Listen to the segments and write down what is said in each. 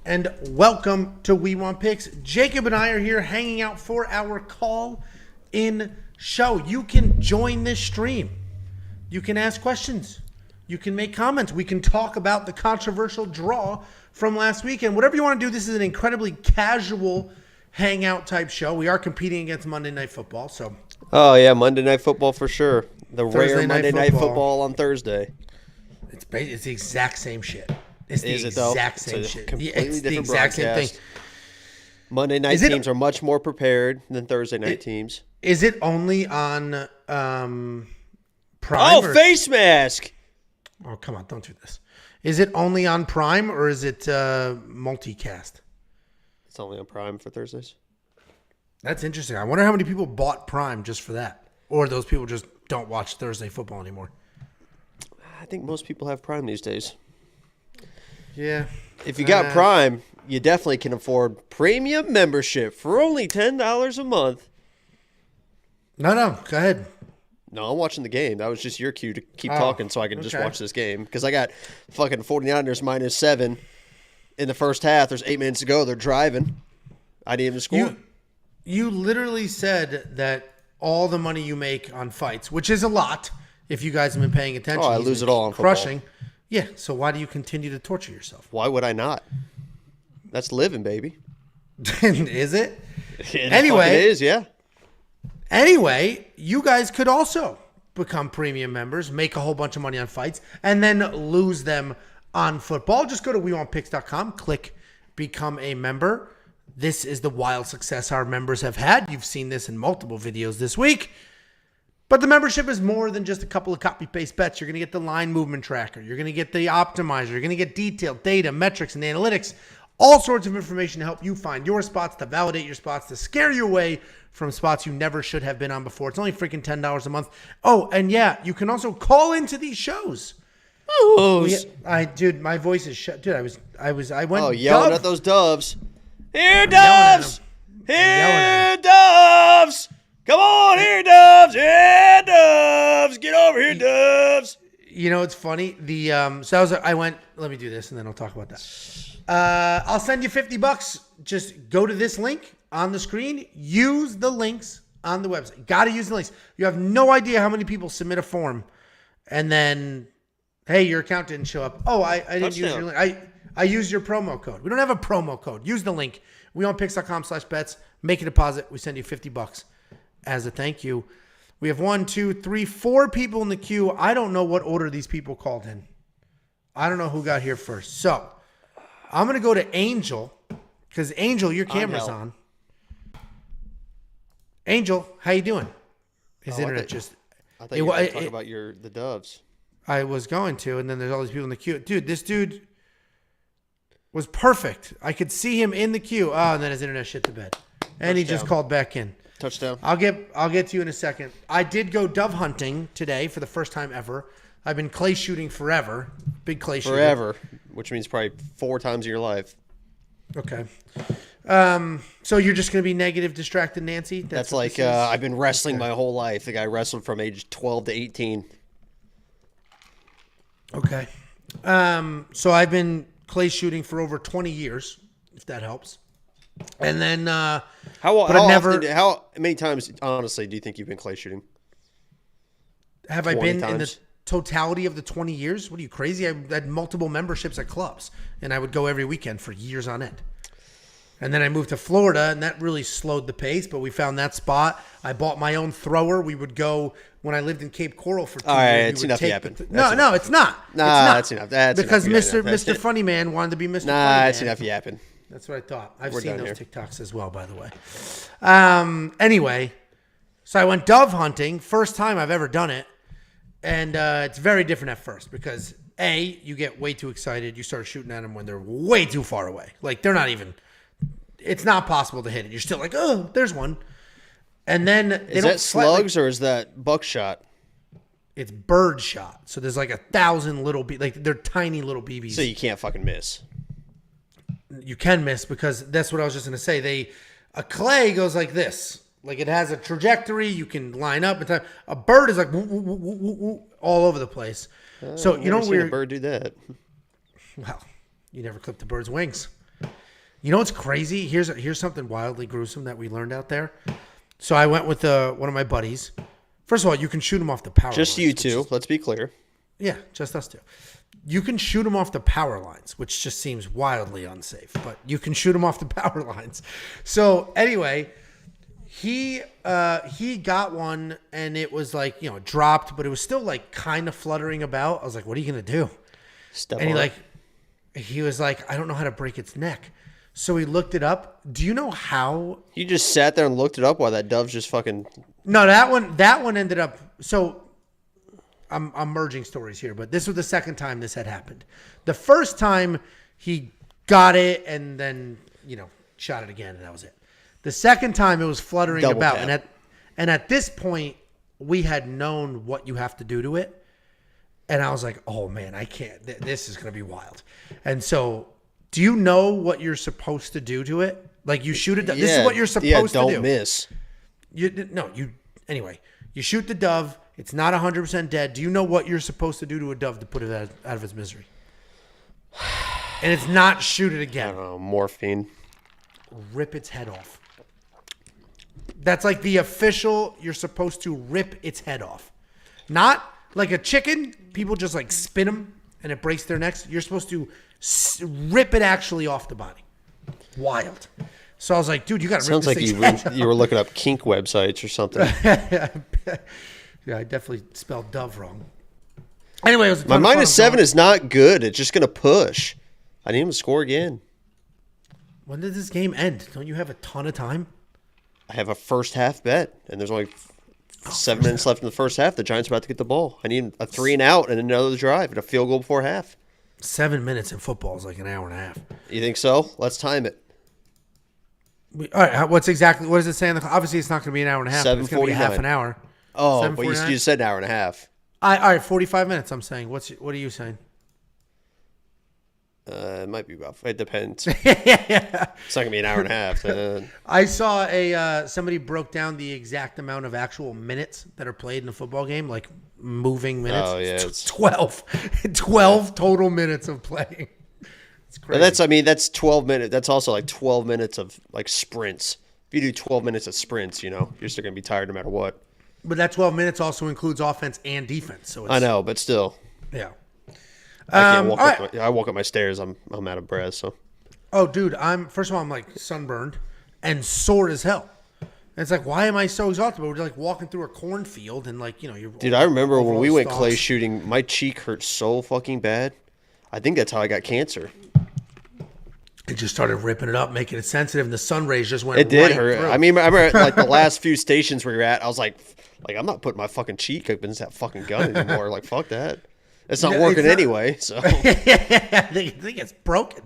and welcome to We Want Picks. Jacob and I are here hanging out for our call-in show. You can join this stream. You can ask questions. You can make comments. We can talk about the controversial draw from last weekend. Whatever you want to do, this is an incredibly casual hangout type show. We are competing against Monday Night Football, so. Oh, yeah, Monday Night Football for sure. The Thursday rare Monday Night Football on Thursday. It's the exact same shit. It's the Is it, though? exact same It's a shit. completely It's the different exact same broadcast. thing. Monday night teams are much more prepared than Thursday night teams. Is it only on Prime? Oh, face mask! Oh, come on, don't do this. Is it only on Prime or is it multicast? It's only on Prime for Thursdays. That's interesting. I wonder how many people bought Prime just for that. Or those people just don't watch Thursday football anymore. I think most people have Prime these days. Yeah. If you got Prime, you definitely can afford premium membership for only $10 a month. No, go ahead. No, I'm watching the game. That was just your cue to keep talking so I can just watch this game. Because I got fucking 49ers -7 in the first half. There's 8 minutes to go. They're driving. I didn't even score. You literally said that all the money you make on fights, which is a lot if you guys have been paying attention. Oh, I lose it all on crushing. football. Yeah, so why do you continue to torture yourself? Why would I not? That's living, baby. Is it? Anyway, it is, yeah. Anyway, you guys could also become premium members, make a whole bunch of money on fights, and then lose them on football. Just go to WeWantPicks.com, click Become a Member. This is the wild success our members have had. You've seen this in multiple videos this week. But the membership is more than just a couple of copy-paste bets. You're going to get the line movement tracker. You're going to get the optimizer. You're going to get detailed data, metrics, and analytics. All sorts of information to help you find your spots, to validate your spots, to scare you away from spots you never should have been on before. It's only freaking $10 a month. Oh, and yeah, you can also call into these shows. Dude, my voice is shut. Dude, I went. Oh, yelling at those doves. Here, doves! Here, doves! Come on here, doves! Yeah, doves! Get over here, doves! You know, it's funny. I went, let me do this and then I'll talk about that. I'll send you $50. Just go to this link on the screen. Use the links on the website. Got to use the links. You have no idea how many people submit a form and then, hey, your account didn't show up. Oh, I didn't use your link. I used your promo code. We don't have a promo code. Use the link. WeWantPicks.com/bets. Make a deposit. We send you $50 as a thank you. We have 1, 2, 3, 4 people in the queue. I don't know what order these people called in. I don't know who got here first. So I'm going to go to Angel because Angel, your camera's on. Angel, how you doing? His internet I thought you were going to talk about the doves. I was going to, and then there's all these people in the queue. Dude, this dude was perfect. I could see him in the queue. Oh, and then his internet shit the bed. And he just called back in. Touchdown. I'll get to you in a second. I did go dove hunting today for the first time ever. I've been clay shooting forever. Big clay shooter. Forever, which means probably 4 times in your life. Okay. So you're just going to be negative, distracted Nancy? That's like I've been wrestling my whole life. The guy wrestled from age 12 to 18. Okay. So I've been clay shooting for over 20 years, if that helps. And then how many times, honestly, do you think you've been clay shooting? Have I been times? In the totality of the 20 years? What are you, crazy? I had multiple memberships at clubs, and I would go every weekend for years on end. And then I moved to Florida, and that really slowed the pace, but we found that spot. I bought my own thrower. We would go when I lived in Cape Coral for 2 years. All right, it's enough yapping. No, it's not. That's enough. Because Mr. Funny Man wanted to be Mr. Funny Man. That's enough yapping. That's what I thought. I've seen those TikToks as well, by the way. Anyway, so I went dove hunting. First time I've ever done it. And it's very different at first because, A, you get way too excited. You start shooting at them when they're way too far away. Like, they're not even... It's not possible to hit it. You're still like, oh, there's one. And then... Is that slugs or is that buckshot? It's bird shot. So there's like 1,000 little... Like, they're tiny little BBs. So you can't fucking miss. You can miss because that's what I was just going to say. A clay goes like this. Like it has a trajectory. You can line up. A bird is like woo, woo, woo, woo, woo, all over the place. So you know we're a bird do that. Well, you never clip the bird's wings. You know what's crazy? Here's something wildly gruesome that we learned out there. So I went with one of my buddies. First of all, you can shoot them off the power lines. Just you two. Let's be clear. Yeah, just us two. You can shoot them off the power lines, which just seems wildly unsafe. But you can shoot them off the power lines. So anyway, he got one, and it was like, you know, dropped, but it was still like kind of fluttering about. I was like, "What are you gonna do?" He was like, "I don't know how to break its neck." So he looked it up. Do you know how? You just sat there and looked it up while that dove's just fucking. No, that one ended up. So I'm merging stories here, but this was the second time this had happened. The first time he got it and then, you know, shot it again, and that was it. The second time it was fluttering Double about, tap. and at this point we had known what you have to do to it, and I was like, oh man, I can't. This is gonna be wild. And so, do you know what you're supposed to do to it? Like you shoot it. This is what you're supposed to do. Don't miss. Anyway, you shoot the dove. It's not 100% dead. Do you know what you're supposed to do to a dove to put it out of its misery? And it's not shoot it I again. don't know, morphine. Rip its head off. That's like the official, you're supposed to rip its head off. Not like a chicken. People just like spin them and it breaks their necks. You're supposed to rip it actually off the body. Wild. So I was like, dude, you got to rip this thing's head off. You were looking up kink websites or something. Yeah, I definitely spelled dove wrong. Anyway, it was my -7 is not good. It's just going to push. I need him to score again. When did this game end? Don't you have a ton of time? I have a first half bet, and there's only 7 minutes left in the first half. The Giants are about to get the ball. I need a 3 and out and another drive and a field goal before half. 7 minutes in football is like an hour and a half. You think so? Let's time it. All right, what does it say on the clock? Obviously, it's not going to be an hour and a half. It's going to be half an hour. Oh, but you just said an hour and a half. All right, 45 minutes, I'm saying. What are you saying? It might be rough. It depends. It's not going to be an hour and a half. I saw somebody broke down the exact amount of actual minutes that are played in a football game, like moving minutes. Oh, yeah. It's 12 total minutes of playing. It's crazy. That's 12 minutes. That's also like 12 minutes of like sprints. If you do 12 minutes of sprints, you know, you're still going to be tired no matter what. But that 12 minutes also includes offense and defense. So I know, but still. Yeah. I can't walk I walk up my stairs. I'm out of breath. So. Oh, dude, first of all, I'm like sunburned and sore as hell. And it's like, why am I so exhausted? But we're like walking through a cornfield and like, you know, you're. Dude, I remember when we went clay shooting, my cheek hurt so fucking bad. I think that's how I got cancer. It just started ripping it up, making it sensitive, and the sun rays just went. It did right hurt. through. I mean, I remember like the last few stations where you're at, I was like, I'm not putting my fucking cheek up against that fucking gun anymore. Like, fuck that. It's not working anyway. So I think it's broken.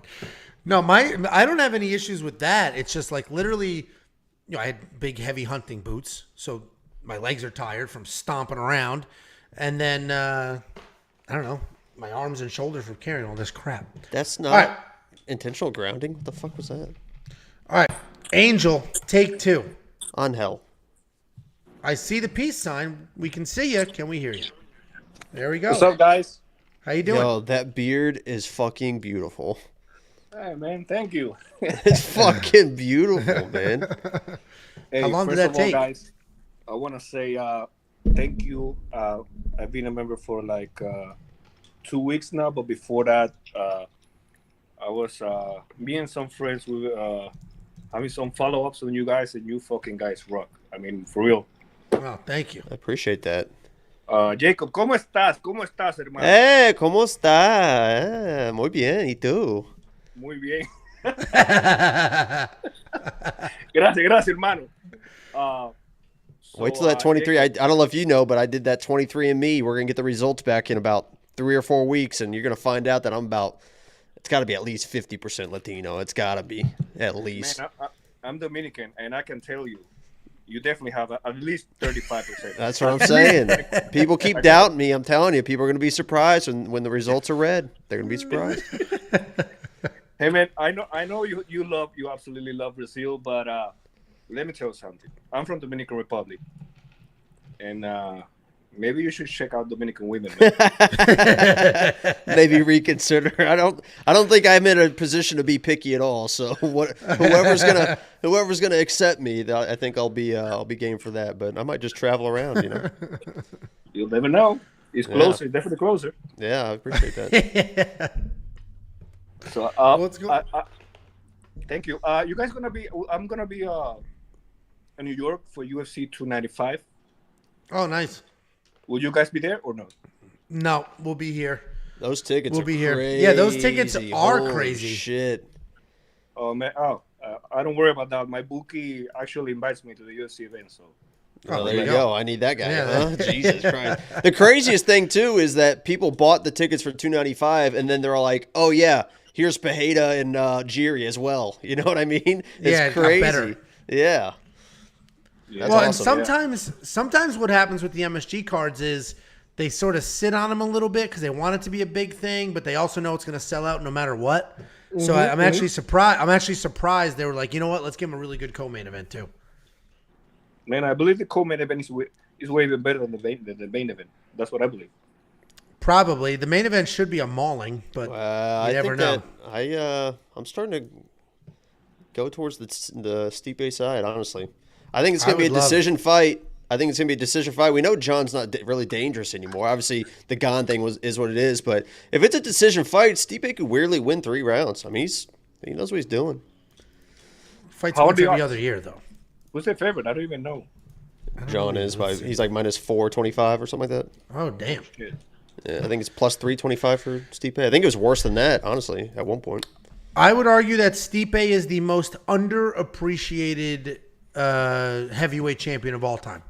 No, I don't have any issues with that. It's just like literally, you know, I had big, heavy hunting boots, so my legs are tired from stomping around, and then I don't know, my arms and shoulders from carrying all this crap. That's not intentional grounding. What the fuck was that? All right, Angel, take 2. On hell. I see the peace sign. We can see you. Can we hear you? There we go. What's up, guys? How you doing? Yo, that beard is fucking beautiful. Hey, man, thank you. It's fucking beautiful, man. Hey, How long did first that of all, take? guys, I want to say thank you. I've been a member for like 2 weeks now, but before that, I was me and some friends we were having some follow-ups on you guys, and you fucking guys rock. I mean, for real. Oh, thank you. I appreciate that. Jacob, ¿cómo estás? ¿Cómo estás, hermano? ¿Cómo está? Muy bien, ¿y tú? Muy bien. Gracias, hermano. Wait till that 23. I don't know if you know, but I did that 23andMe. We're going to get the results back in about 3 or 4 weeks, and you're going to find out that it's got to be at least 50% Latino. It's got to be, at least. Man, I'm Dominican, and I can tell you, you definitely have at least 35%. That's what I'm saying. People keep doubting me. I'm telling you, people are going to be surprised when the results are red. They're going to be surprised. Hey man, I know you absolutely love Brazil, but let me tell you something. I'm from Dominican Republic, and maybe you should check out Dominican women. Maybe reconsider. I don't think I'm in a position to be picky at all. So whoever's gonna accept me, I think I'll be game for that. But I might just travel around. You'll never know. It's closer, definitely closer. Yeah, I appreciate that. So let's go. Thank you. You guys gonna be? I'm gonna be in New York for UFC 295. Oh, nice. Will you guys be there or no? No, we'll be here. Those tickets We'll are be here. crazy. Yeah, those tickets are Holy crazy. Shit. Oh man. I don't worry about that. My bookie actually invites me to the UFC event. So. Oh, there you go. I need that guy. Yeah. Huh? Jesus Christ. The craziest thing too is that people bought the tickets for $295, and then they're all like, "Oh yeah, here's Pajeda and Jiri as well." You know what I mean? It's crazy. Better. Yeah. That's Well, awesome, and sometimes what happens with the MSG cards is they sort of sit on them a little bit because they want it to be a big thing, but they also know it's going to sell out no matter what. So I'm actually surprised. I'm actually surprised they were like, you know what? Let's give them a really good co-main event too. Man, I believe the co-main event is way even better than the main event. That's what I believe. Probably the main event should be a mauling, but you never know. I'm starting to go towards the Stipe side. Honestly, I think it's going to be a decision fight. We know John's not really dangerous anymore. Obviously, the Gon thing is what it is. But if it's a decision fight, Stipe could weirdly win 3 rounds. I mean, he knows what he's doing. Fights once every other year, though. Who's their favorite? I don't even know. John is. He's like minus 425 or something like that. Oh, damn. Shit. Yeah, I think it's plus 325 for Stipe. I think it was worse than that, honestly, at one point. I would argue that Stipe is the most underappreciated heavyweight champion of all time.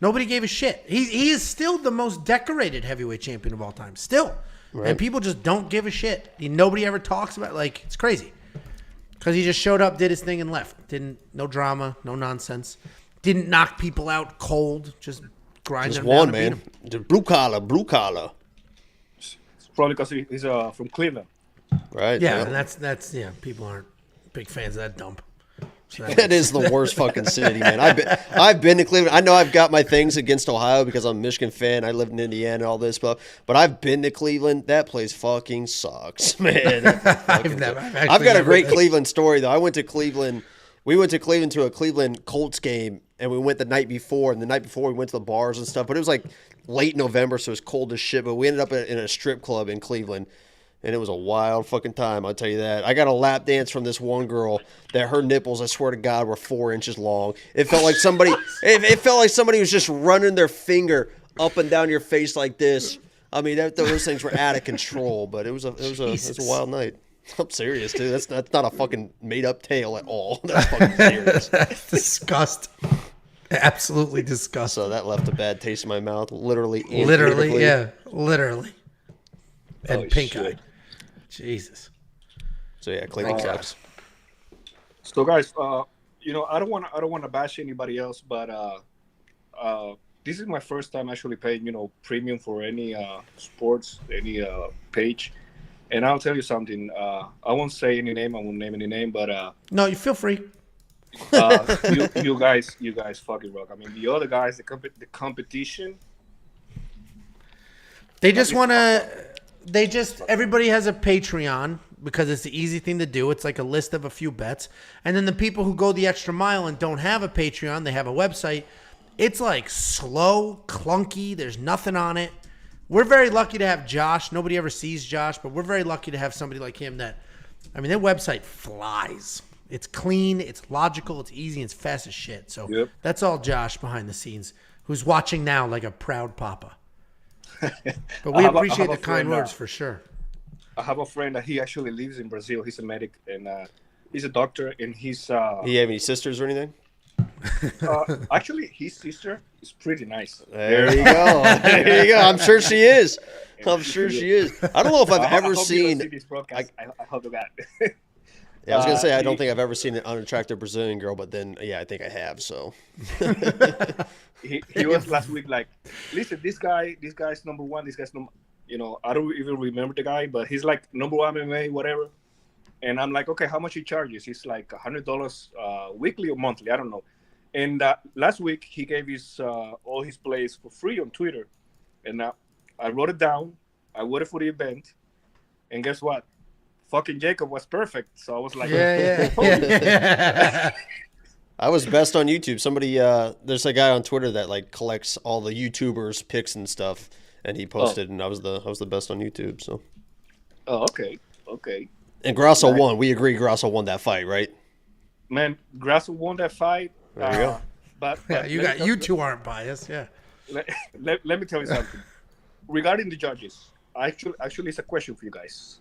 Nobody gave a shit. He is still the most decorated heavyweight champion of all time. Still. Right. And people just don't give a shit. Nobody ever talks about it. Like, it's crazy. Because he just showed up, did his thing, and left. No drama, no nonsense. Didn't knock people out cold. Just grind them won, down. Man. The blue collar. It's probably because he's from Cleveland. Right. Yeah, and that's people aren't big fans of that dump. So that is the worst fucking city, man. I've been to Cleveland. I know I've got my things against Ohio because I'm a Michigan fan. I lived in Indiana and all this stuff. But I've been to Cleveland. That place fucking sucks, man. I've got a great Cleveland story, though. I went to Cleveland. We went to Cleveland to a Cleveland Colts game, and we went the night before. And the night before, we went to the bars and stuff. But it was like late November, so it was cold as shit. But we ended up in a strip club in Cleveland. And it was a wild fucking time, I'll tell you that. I got a lap dance from this one girl that her nipples, I swear to God, were 4 inches long. It felt like somebody was just running their finger up and down your face like this. I mean, those things were out of control, but it was a wild night. I'm serious, dude. That's not a fucking made up tale at all. That's fucking serious. Disgust. Absolutely disgust. So that left a bad taste in my mouth, literally. Yeah, literally. And pink eye. Jesus. So yeah, Cleveland sucks. So guys, I don't want to bash anybody else, but this is my first time actually paying, premium for any sports, any page. And I'll tell you something. I won't say any name. I won't name any name, but no, you feel free. you guys fucking rock. I mean, the other guys, the competition. They just want to. Everybody has a Patreon because it's the easy thing to do. It's like a list of a few bets. And then the people who go the extra mile and don't have a Patreon, they have a website. It's like slow, clunky. There's nothing on it. We're very lucky to have Josh. Nobody ever sees Josh, but we're very lucky to have somebody like him that, their website flies. It's clean, it's logical, it's easy, it's fast as shit. So That's all Josh behind the scenes, who's watching now like a proud papa. But we appreciate the kind words for sure. I have a friend that he actually lives in Brazil. He's a medic and he's a doctor. And he's. Do you have any sisters or anything? Actually, his sister is pretty nice. There you go. There you go. I'm sure she is. I'm sure she is. I don't know if I've ever seen. This broadcast. I hope that. Yeah, I was gonna say I don't think I've ever seen an unattractive Brazilian girl, but then I think I have. So he was last week like, listen, this guy's number one. This guy's number, I don't even remember the guy, but he's like number one MMA, whatever. And I'm like, okay, how much he charges? He's like $100 weekly or monthly, I don't know. And last week he gave his all his plays for free on Twitter, and I wrote it down. I waited for the event, and guess what? Fucking Jacob was perfect. So I was like, yeah. I was best on YouTube. Somebody, there's a guy on Twitter that like collects all the YouTubers' picks and stuff, and he posted, and I was the best on YouTube. So. Oh, okay. And Grasso won. We agree Grasso won that fight, right? Man, Grasso won that fight. There you go. But you two aren't biased, yeah. Let me tell you something. Regarding the judges, actually, it's a question for you guys.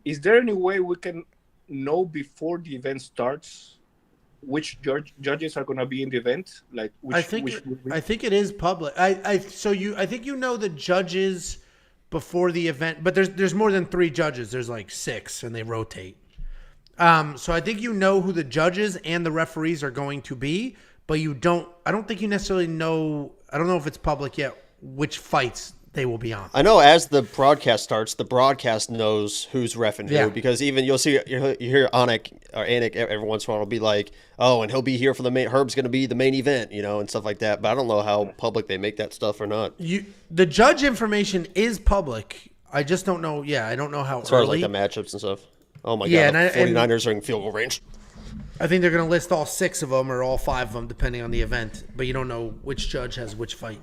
Is there any way we can know before the event starts which judges are going to be in the event? Like, I think it is public. I think you know the judges before the event, but there's more than 3 judges. There's like 6, and they rotate. So I think you know who the judges and the referees are going to be, but I don't think you necessarily know. I don't know if it's public yet which fights they will be on. I know as the broadcast starts, the broadcast knows who's reffing who, because even you hear Anik every once in a while will be like, oh, and he'll be here for the main. Herb's going to be the main event, and stuff like that. But I don't know how public they make that stuff or not. The judge information is public. I just don't know. Yeah, I don't know how as far early. as like the matchups and stuff. Oh my god, the 49ers are in field goal range. I think they're going to list all 6 of them or all 5 of them, depending on the event. But you don't know which judge has which fight.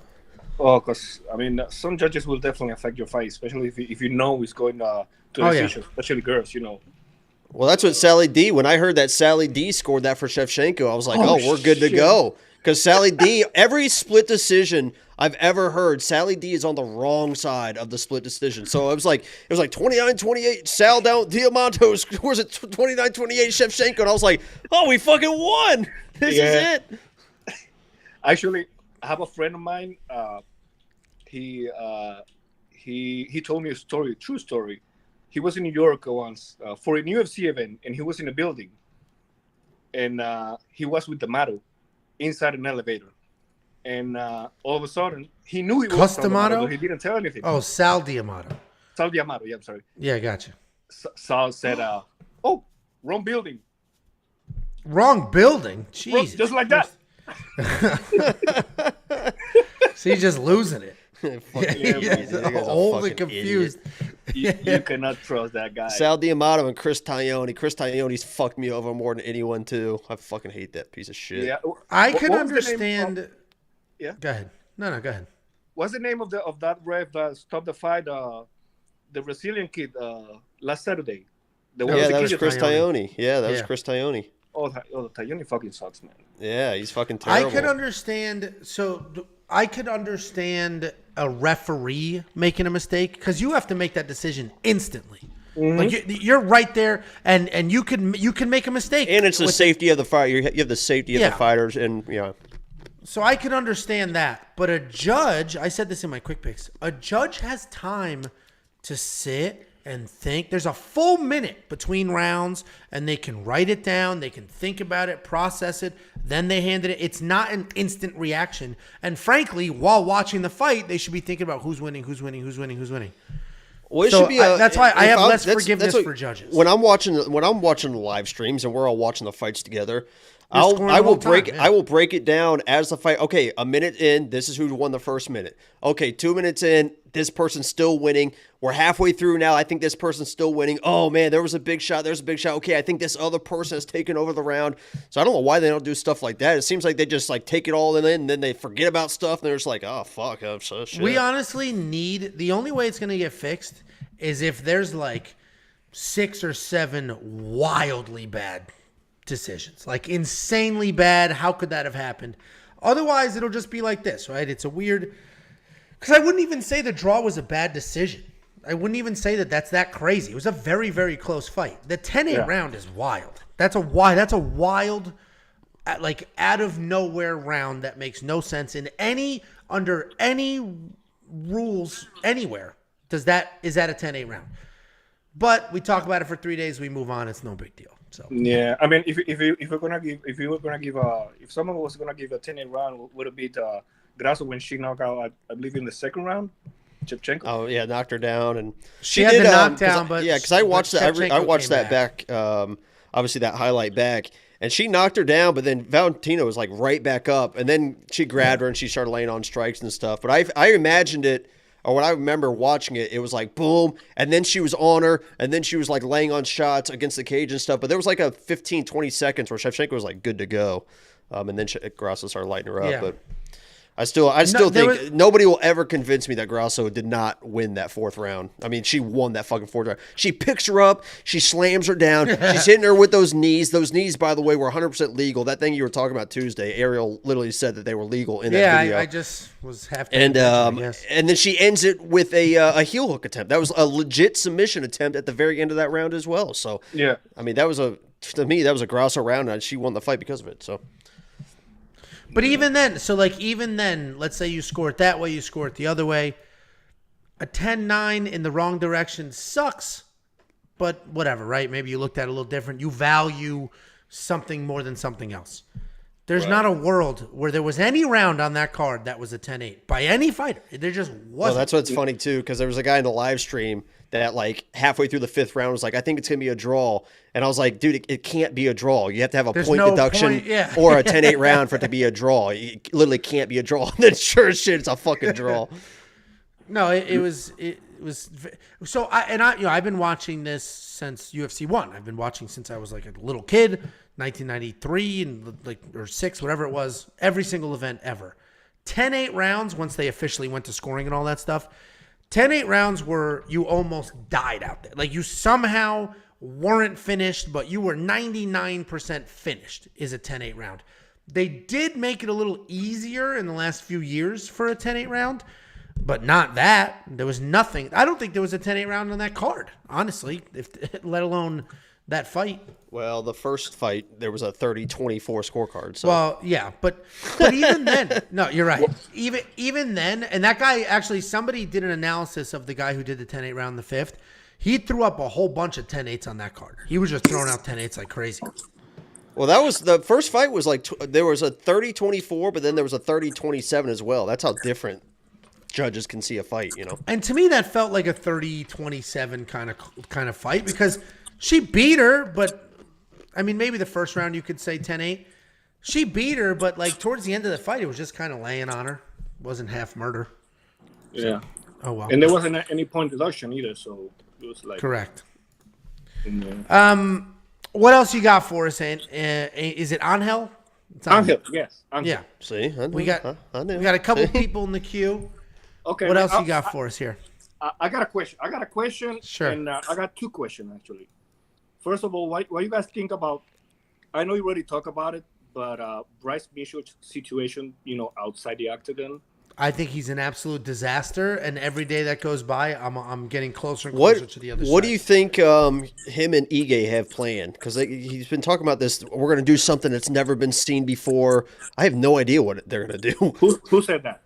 Oh, because some judges will definitely affect your fight, especially if you know it's going to decision, especially girls, Well, that's what Sally D. When I heard that Sally D scored that for Shevchenko, I was like, oh we're good to go. Because Sally D, every split decision I've ever heard, Sally D is on the wrong side of the split decision. So it was like 29-28, Sal down, Diamante scores it 29-28, Shevchenko, and I was like, oh, we fucking won. This is it. Actually, I have a friend of mine. He told me a story, true story. He was in New York once for an UFC event, and he was in a building, and he was with D'Amato inside an elevator, and all of a sudden he knew he was D'Amato, but he didn't tell anything. Oh, Sal D'Amato. Sal D'Amato. Yeah, I'm sorry. Yeah, gotcha. Sal said, "Oh, wrong building." Wrong building. Jesus. Just like that. So he's just losing it. He's old and confused. You cannot trust that guy. Sal D'Amato and Chris Taione. Chris Taione's fucked me over more than anyone too. I fucking hate that piece of shit. Yeah, I can understand. Yeah. Go ahead. No, go ahead. What's the name of that ref that stopped the fight? The Brazilian kid last Saturday. That was Chris Taione. Yeah, that was Chris Taione. Oh, Taione fucking sucks, man. Yeah, he's fucking terrible. I could understand. So I could understand a referee making a mistake because you have to make that decision instantly. Mm-hmm. Like you're right there, and you can make a mistake. And it's the safety of the fight. You have the safety of the fighters, and So I could understand that, but a judge. I said this in my quick picks. A judge has time to sit and think. There's a full minute between rounds, and they can write it down. They can think about it, process it. Then they hand it. It's not an instant reaction. And frankly, while watching the fight, they should be thinking about who's winning. Well, it should be that's why I have less forgiveness for judges. When I'm watching the live streams and we're all watching the fights together, I will break it down as the fight. Okay, a minute in, this is who won the first minute. Okay, 2 minutes in, this person's still winning. We're halfway through now. I think this person's still winning. Oh man, there was a big shot. There's a big shot. Okay, I think this other person has taken over the round. So I don't know why they don't do stuff like that. It seems like they just like take it all in and then they forget about stuff and they're just like, oh fuck, I'm so shit. We honestly need, the only way it's gonna get fixed is if there's like 6 or 7 wildly bad decisions, like insanely bad. How could that have happened? Otherwise, it'll just be like this, right? It's a weird, because I wouldn't even say the draw was a bad decision. I wouldn't even say that's that crazy. It was a very, very close fight. The 10-8 round is wild. That's a wild, like out of nowhere round that makes no sense under any rules anywhere. Is that a 10-8 round? But we talk about it for 3 days. We move on. It's no big deal. So yeah, I mean, if someone was gonna give a 10-8 round, would it be the Grasso when she knocked out, I believe, in the second round, Shevchenko? Oh yeah, knocked her down, and she had the knockdown. Because I watched that. I watched that back. Obviously, that highlight back, And she knocked her down, but then Valentina was like right back up. And then she grabbed her and she started laying on strikes and stuff. But I imagined it, or when I remember watching it, it was like boom. And then she was on her. And then she was like laying on shots against the cage and stuff. But there was like a 15, 20 seconds where Shevchenko was like good to go. And then Grasso started lighting her up. Yeah. But I still think nobody will ever convince me that Grasso did not win that fourth round. I mean, she won that fucking fourth round. She picks her up. She slams her down. She's hitting her with those knees. Those knees, by the way, were 100% legal. That thing you were talking about Tuesday, Ariel literally said that they were legal in that video. Yeah, I just was half. And then she ends it with a heel hook attempt. That was a legit submission attempt at the very end of that round as well. So yeah, I mean, to me that was a Grasso round, and she won the fight because of it. So. But even then, let's say you score it that way, you score it the other way. A 10-9 in the wrong direction sucks, but whatever, right? Maybe you looked at it a little different. You value something more than something else. There's not a world where there was any round on that card that was a 10-8 by any fighter. There just wasn't. Well, that's what's funny, too, because there was a guy in the live stream that, like, halfway through the fifth round was like, I think it's going to be a draw. And I was like, dude, it can't be a draw. You have to have a point deduction or a 10-8 round for it to be a draw. It literally can't be a draw. And then sure as shit, it's a fucking draw. No, it was so I've been watching this since UFC 1. I've been watching since I was like a little kid, 1993 and or 6, whatever it was, every single event ever. 10-8 rounds once they officially went to scoring and all that stuff. 10-8 rounds where you almost died out there. Like you somehow weren't finished, but you were 99% finished is a 10-8 round. They did make it a little easier in the last few years for a 10-8 round, but not that. There was nothing. I don't think there was a 10-8 round on that card, honestly, let alone that fight. Well, the first fight, there was a 30-24 scorecard. So. Well, yeah, but even then, no, you're right. Even then, and that guy actually, somebody did an analysis of the guy who did the 10-8 round in the fifth. He threw up a whole bunch of 10-8s on that card. He was just throwing out 10-8s like crazy. Well, that was the first fight was like there was a 30-24, but then there was a 30-27 as well. That's how different judges can see a fight, you know. And to me, that felt like a 30-27 kind of fight because she beat her, but I mean, maybe the first round you could say 10-8. She beat her, but like towards the end of the fight, it was just kind of laying on her. It wasn't half murder. Yeah. Oh well. And there wasn't any point deduction either, so it was like correct. Yeah. What else you got for us? Is it Angel? It's Angel, yes. Angel. Yeah. See, we got a couple people in the queue. Okay. What else you got for us here? I got a question. Sure. And I got two questions actually. First of all, what you guys think about? I know you already talked about it, but Bryce Mitchell's situation, outside the octagon. I think he's an absolute disaster, and every day that goes by, I'm getting closer and closer to the other side. What do you think him and Ige have planned? Because he's been talking about this. We're going to do something that's never been seen before. I have no idea what they're going to do. Who said that?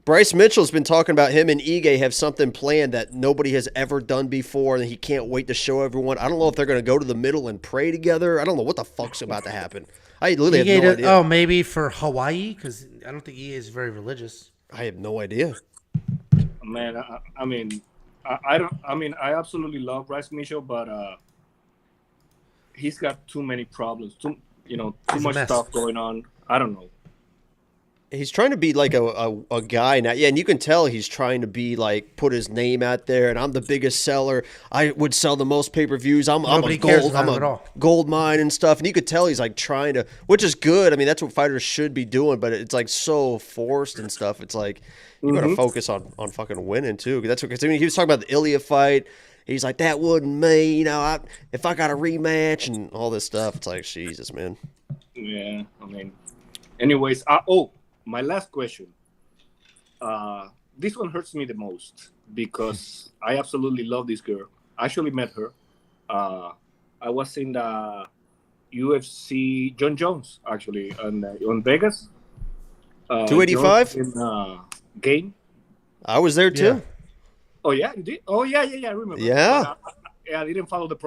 Bryce Mitchell's been talking about him and Ige have something planned that nobody has ever done before, and he can't wait to show everyone. I don't know if they're going to go to the middle and pray together. I don't know what the fuck's about to happen. I literally have no idea. Oh, maybe for Hawaii? Because I don't think Ige is very religious. I have no idea. Man, I absolutely love Bryce Mitchell, but he's got too many problems. Too much stuff going on. I don't know. He's trying to be like a guy now. Yeah, and you can tell he's trying to be like, put his name out there, and I'm the biggest seller. I would sell the most pay-per-views. I'm a gold mine and stuff. And you could tell he's like trying to, which is good. I mean, that's what fighters should be doing, but it's like so forced and stuff. It's like you got to focus on fucking winning too. That's what, he was talking about the Ilya fight. He's like, that wasn't me. If I got a rematch and all this stuff, it's like, Jesus, man. Yeah, anyways, my last question. This one hurts me the most because I absolutely love this girl. I actually met her. I was in the UFC John Jones, actually, on Vegas. 285? In game. I was there, too. Yeah. Oh, yeah? You did? Oh, yeah, I remember. Yeah. I didn't follow this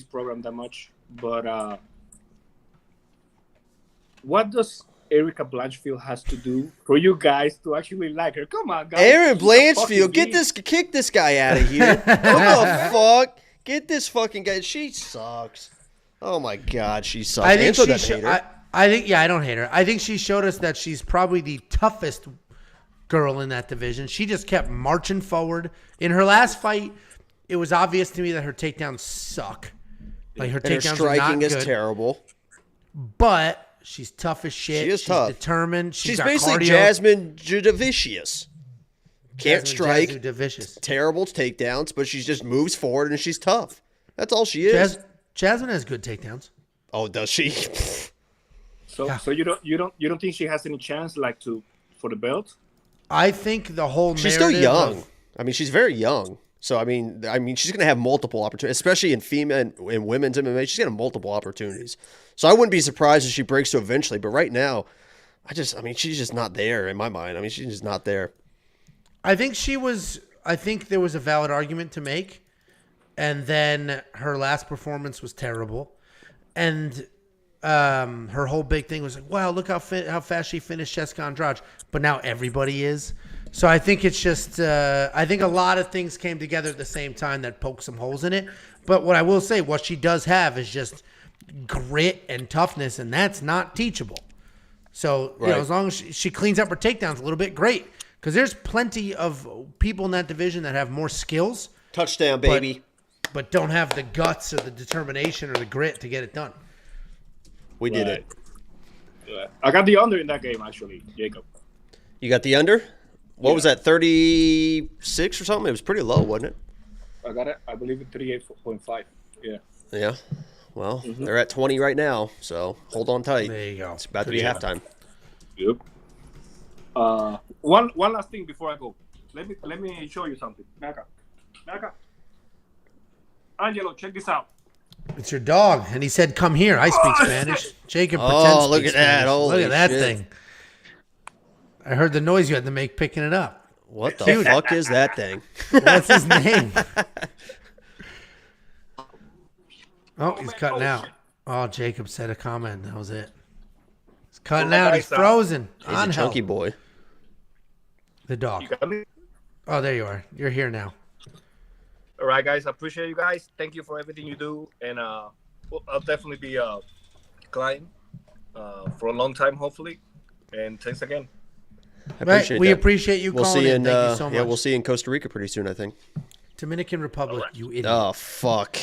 program that much. But what does Erica Blanchfield has to do for you guys to actually like her? Come on, guys. Aaron Blanchfield, kick this guy out of here. What the fuck? Get this fucking guy. She sucks. Oh my God, she sucks. I think I don't hate her. I think she showed us that she's probably the toughest girl in that division. She just kept marching forward. In her last fight, it was obvious to me that her takedowns suck. Like her takedowns striking are not is terrible. But she's tough as shit. She is tough. She's determined. She's got basically cardio. Jasmine Judavicius. Can't strike. Judavicius. Terrible takedowns, but she just moves forward and she's tough. That's all she is. Jasmine has good takedowns. Oh, does she? So you don't think she has any chance for the belt? I think the whole she's still young. I mean, she's very young. So I mean, she's going to have multiple opportunities, especially in female and women's MMA. She's going to have multiple opportunities. So I wouldn't be surprised if she breaks through eventually. But right now, she's just not there in my mind. I mean, she's just not there. I think there was a valid argument to make, and then her last performance was terrible, and her whole big thing was like, wow, look how fast she finished Jessica Andrade. But now everybody is. So I think it's just I think a lot of things came together at the same time that poked some holes in it. But what I will say, what she does have is just grit and toughness, and that's not teachable. So you know, as long as she cleans up her takedowns a little bit, great. Because there's plenty of people in that division that have more skills. Touchdown, baby. But don't have the guts or the determination or the grit to get it done. We did it. Yeah. I got the under in that game, actually, Jacob. You got the under? What was that, 36 or something? It was pretty low, wasn't it? I got it. I believe it 38.5. Yeah. Yeah. Well, they're at 20 right now, so hold on tight. There you go. It's about to be halftime. Yep. One last thing before I go. Let me show you something. Naka. Angelo, check this out. It's your dog, and he said, "Come here." I speak Spanish. Jacob pretends. Look at that! Look at that shit. thing. I heard the noise you had to make picking it up. What the fuck is that thing? What's his name? Oh, he's cutting out. Oh, Jacob said a comment. That was it. He's cutting out. He's frozen. He's a chunky boy. The dog. You got me? Oh, there you are. You're here now. All right, guys. I appreciate you guys. Thank you for everything you do. And I'll definitely be a client for a long time, hopefully. And thanks again. We appreciate you calling in. Thank you so much. Yeah, we'll see you in Costa Rica pretty soon, I think. Dominican Republic, you idiot. Oh, fuck.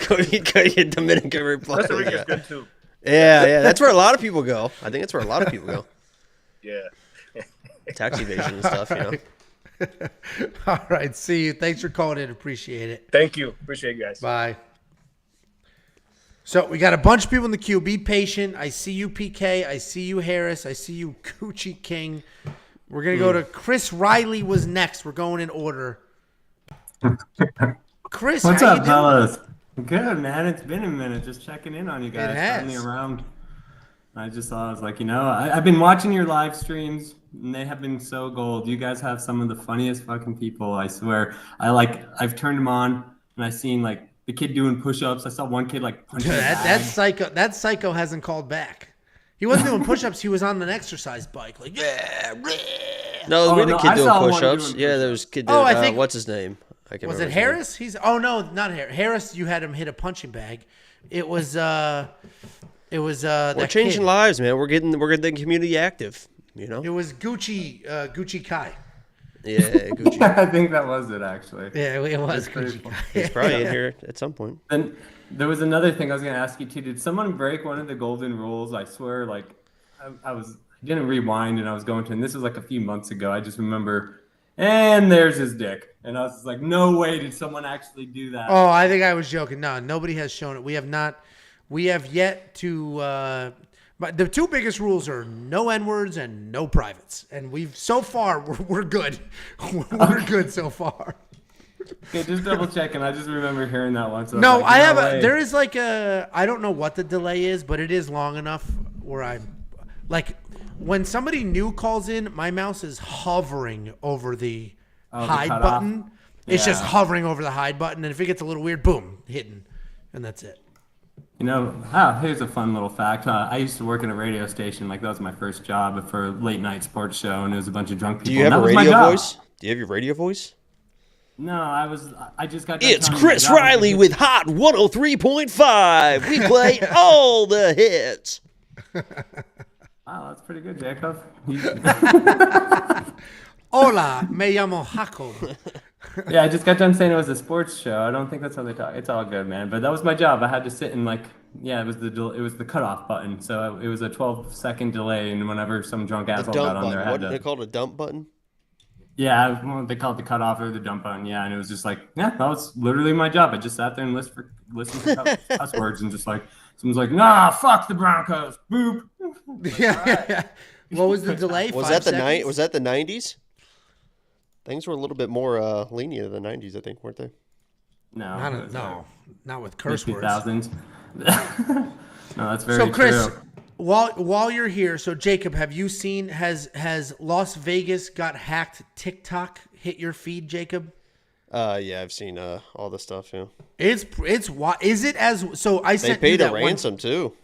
Go to Dominican Republic. Costa Rica's good, too. Yeah. That's where a lot of people go. I think that's where a lot of people go. Yeah. Tax evasion and stuff, you know. All right. See you. Thanks for calling in. Appreciate it. Thank you. Appreciate you guys. Bye. So we got a bunch of people in the queue. Be patient. I see you, PK. I see you, Harris. I see you, Coochie King. We're going to go to Chris Riley was next. We're going in order. Chris, what's how up, you fellas? Good, man. It's been a minute. Just checking in on you guys. It has. Finally around. I just thought, I was like, I've been watching your live streams, and they have been so gold. You guys have some of the funniest fucking people, I swear. I've turned them on, and I've seen, like, the kid doing push-ups. I saw one kid, like, punching that psycho hasn't called back. He wasn't doing push-ups. He was on an exercise bike. Like, No, we had a kid doing push-ups. Yeah, there was a kid doing, I think, what's his name? I can't was remember it Harris? No, not Harris. Harris, you had him hit a punching bag. It was we're changing lives, man. We're getting the community active, you know? It was Gucci Kai. Yeah, Gucci. I think that was it, actually. Yeah, it was Gucci Kai. He's probably in here at some point. And there was another thing I was going to ask you, too. Did someone break one of the golden rules? I swear, like, I didn't rewind, and I was going to, and this was like a few months ago. I just remember, and there's his dick. And I was just like, no way did someone actually do that. Oh, I think I was joking. No, nobody has shown it. We have yet to, but the two biggest rules are no N-words and no privates. And so far, we're good. We're good so far. Okay, just double checking. I just remember hearing that one. So no, there is like I don't know what the delay is, but it is long enough where I'm like, when somebody new calls in, my mouse is hovering over the hide button. It's just hovering over the hide button. And if it gets a little weird, boom, hitting. And that's it. Here's a fun little fact. I used to work at a radio station. Like, that was my first job for a late night sports show, and it was a bunch of drunk people. Do you have a radio voice? Do you have your radio voice? No, I just got. It's Chris Riley with Hot 103.5. We play all the hits. Wow, that's pretty good, Jacob. Hola, me llamo Jacob. Yeah, I just got done saying it was a sports show. I don't think that's how they talk. It's all good, man. But that was my job. I had to sit and it was the cutoff button. So it was a 12-second delay, and whenever some drunk asshole got on there, I had What they called a dump button? Yeah, well, they call it the cutoff or the dump button. Yeah, and it was just like, yeah, that was literally my job. I just sat there and listened for cuss words and just like, someone's like, nah, fuck the Broncos, boop. Yeah. What was the delay? Was that the 90s? Things were a little bit more lenient in the 90s, I think, weren't they? No, not with curse words. 2000s. No, that's very So, Chris, true. while you're here, so Jacob, have you seen has Las Vegas got hacked TikTok hit your feed, Jacob? Yeah, I've seen all the stuff. Yeah, Is it as so? I they sent paid you a that ransom too.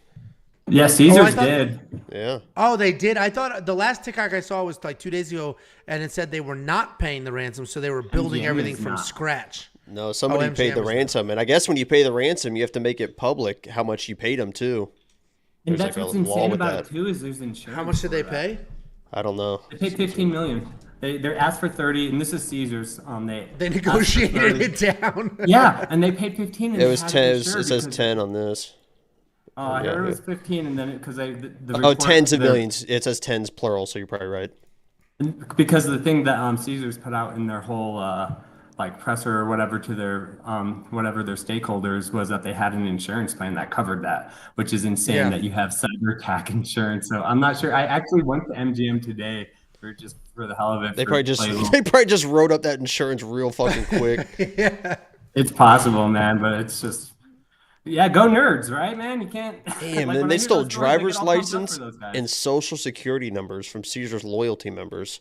Yeah, Caesars thought- did. Yeah. Oh, they did. I thought the last TikTok I saw was like 2 days ago, and it said they were not paying the ransom, so they were building MGM everything is from not. scratch. No, somebody paid the MGM is ransom, and I guess when you pay the ransom, you have to make it public how much you paid them too. And There's that's like a what's law insane with about that. it too is there's insurance. How much did they for that. pay? I don't know. They paid $15 million. They asked for 30, and this is Caesars. They negotiated it down. Yeah, and they paid 15. And It was had 10. insure It says because- 10 on this. Oh, I Yeah, heard it was yeah. 15, and then because Tens of millions. It says tens plural, so you're probably right. Because the thing that Caesars put out in their whole like presser or whatever to their whatever their stakeholders was that they had an insurance plan that covered that, which is insane Yeah. that you have cyber attack insurance. So I'm not sure. I actually went to MGM today for the hell of it. They probably just wrote up that insurance real fucking quick. It's possible, man, but it's just. Yeah, go nerds, right, man? You can't. Damn, like, and when I they hear stole those stories, I get driver's all pumped up license for those guys. and social security numbers from Caesar's loyalty members.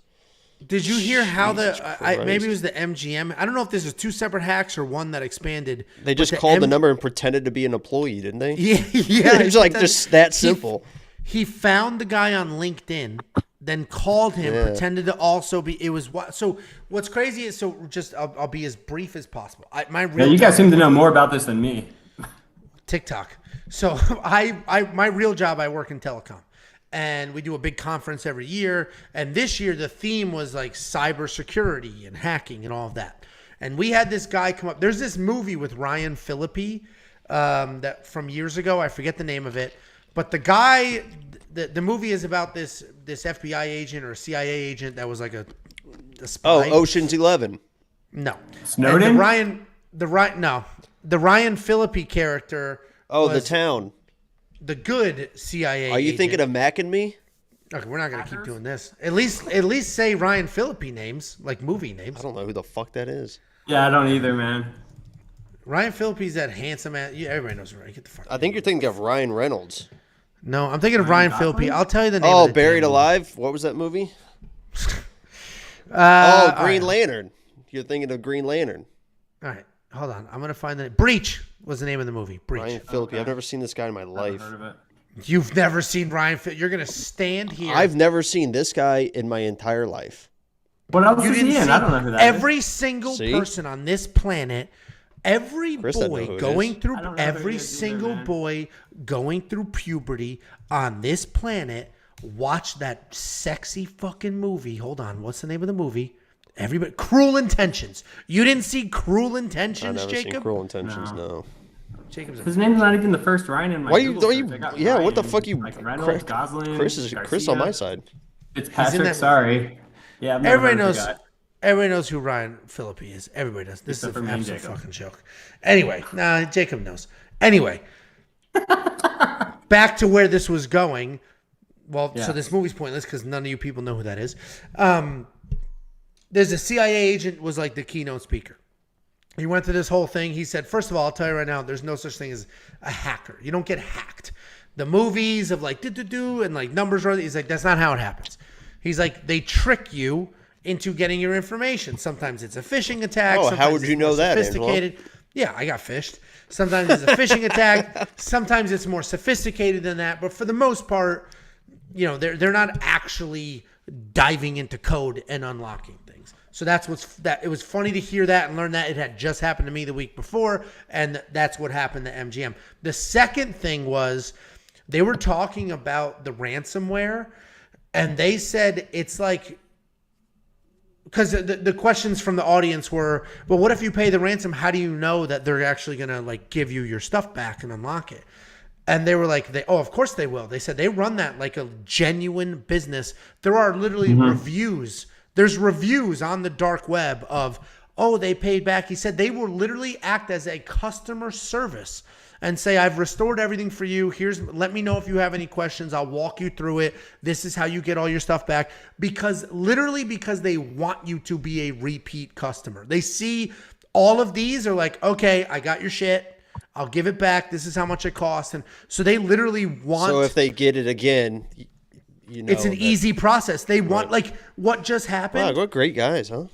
Did you hear how Jesus maybe it Christ. was the MGM? I don't know if this is two separate hacks or one that expanded. They but just called the number and pretended to be an employee, didn't they? Yeah. It was like just that simple. He found the guy on LinkedIn, then called him, pretended to also be. It was what. So what's crazy is I'll be as brief as possible. You guys seem to know more about this than me. TikTok. So my real job, I work in telecom, and we do a big conference every year. And this year the theme was like cybersecurity and hacking and all of that. And we had this guy come up. There's this movie with Ryan Phillippe that from years ago. I forget the name of it, but the guy, the movie is about this FBI agent or CIA agent that was like a spy. Oh, Ocean's 11. No, Snowden? And the Ryan Phillippe character. Oh, was the town. the good CIA. Are you agent. thinking of Mac and Me? Okay, we're not gonna keep doing this. At least say Ryan Phillippe names, like movie names. I don't know who the fuck that is. Yeah, I don't either, man. Ryan Phillippe's that handsome ass. Yeah, everybody knows Ryan. Get the fuck. I think you're thinking of Ryan Reynolds. No, I'm thinking of Ryan Gosling? Phillippe. I'll tell you the name. Oh, of the Buried damn Alive? What was that movie? movie. All Green right. Lantern. You're thinking of Green Lantern. All right, hold on. I'm gonna find the Breach was the name of the movie. Breach. Ryan Phillippe. I've never seen this guy in my I've life. heard of it. You've never seen Ryan Phillippe. You're gonna stand here. I've never seen this guy in my entire life. What else You is didn't he in? see I don't know who that is. every single See? person on this planet. Every Chris doesn't know boy who it going is. through I don't know who every it is either, single man. boy going through puberty on this planet watch that sexy fucking movie. Hold on, what's the name of the movie? Everybody, Cruel Intentions. You didn't see Cruel I've Intentions, never Jacob? seen Cruel Intentions, No. no. Jacob's His name's not even the first Ryan in my Why you, Google don't you, search. I got yeah, what the Ryan, fuck you, like Reynolds, Gosling, Chris is Chris on my side. It's Patrick, that- sorry. Yeah, I've never Everybody heard of the knows. guy. Everybody knows who Ryan Phillippe is. Everybody does. This Except is for an me and absolute Jacob. fucking joke. Anyway, Jacob knows. Anyway, back to where this was going. Well, Yeah. so this movie's pointless because none of you people know who that is. There's a CIA agent was like the keynote speaker. He went through this whole thing. He said, first of all, I'll tell you right now, there's no such thing as a hacker. You don't get hacked. The movies of like do and like numbers are. He's like, that's not how it happens. He's like, they trick you into getting your information. Sometimes it's a phishing attack. Oh, how sometimes would it's you more know that, Sophisticated. Yeah, I got fished. Sometimes it's a phishing attack. Sometimes it's more sophisticated than that. But for the most part, you know, they're not actually diving into code and unlocking things. So that's it was funny to hear that and learn that it had just happened to me the week before, and that's what happened to MGM. The second thing was they were talking about the ransomware, and they said it's like, because the questions from the audience were, well, what if you pay the ransom? How do you know that they're actually going to like give you your stuff back and unlock it? And they were like, of course they will. They said they run that like a genuine business. There are literally reviews. There's reviews on the dark web of, oh, they paid back. He said they will literally act as a customer service and say, I've restored everything for you. Let me know if you have any questions. I'll walk you through it. This is how you get all your stuff back. Because they want you to be a repeat customer. They see all of these are like, okay, I got your shit. I'll give it back. This is how much it costs. And so they literally want. So if they get it again, it's an easy process. They want, like, what just happened. Wow, what great guys, huh?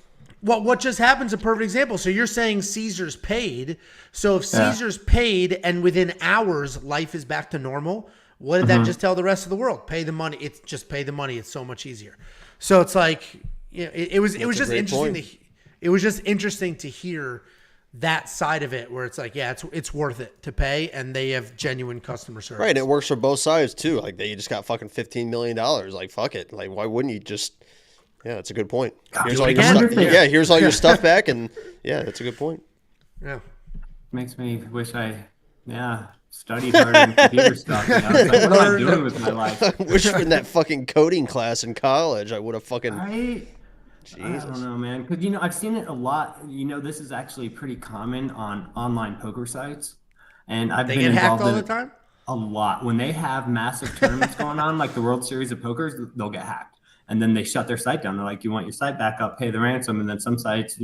Well, what just happened's a perfect example. So you're saying Caesar's paid. So if Caesar's paid and within hours life is back to normal, what did that just tell the rest of the world? Pay the money. It's just pay the money. It's so much easier. So it's like, it was just interesting. It was just interesting to hear that side of it, where it's like, yeah, it's worth it to pay, and they have genuine customer service. Right, and it works for both sides too. Like they just got fucking $15 million. Like fuck it. Like why wouldn't you just? Yeah, that's a good point. Here's all your stuff. Yeah, here's all your stuff back, and yeah, that's a good point. Yeah, makes me wish I studied harder in computer stuff. You know? It's like, what am I doing with my life? I wish in that fucking coding class in college I would have fucking. Right? Jesus. I don't know, man. Because I've seen it a lot. This is actually pretty common on online poker sites, and I've been get involved hacked all the time. A lot when they have massive tournaments going on, like the World Series of Pokers, they'll get hacked. And then they shut their site down. They're like, you want your site back up, pay the ransom. And then some sites,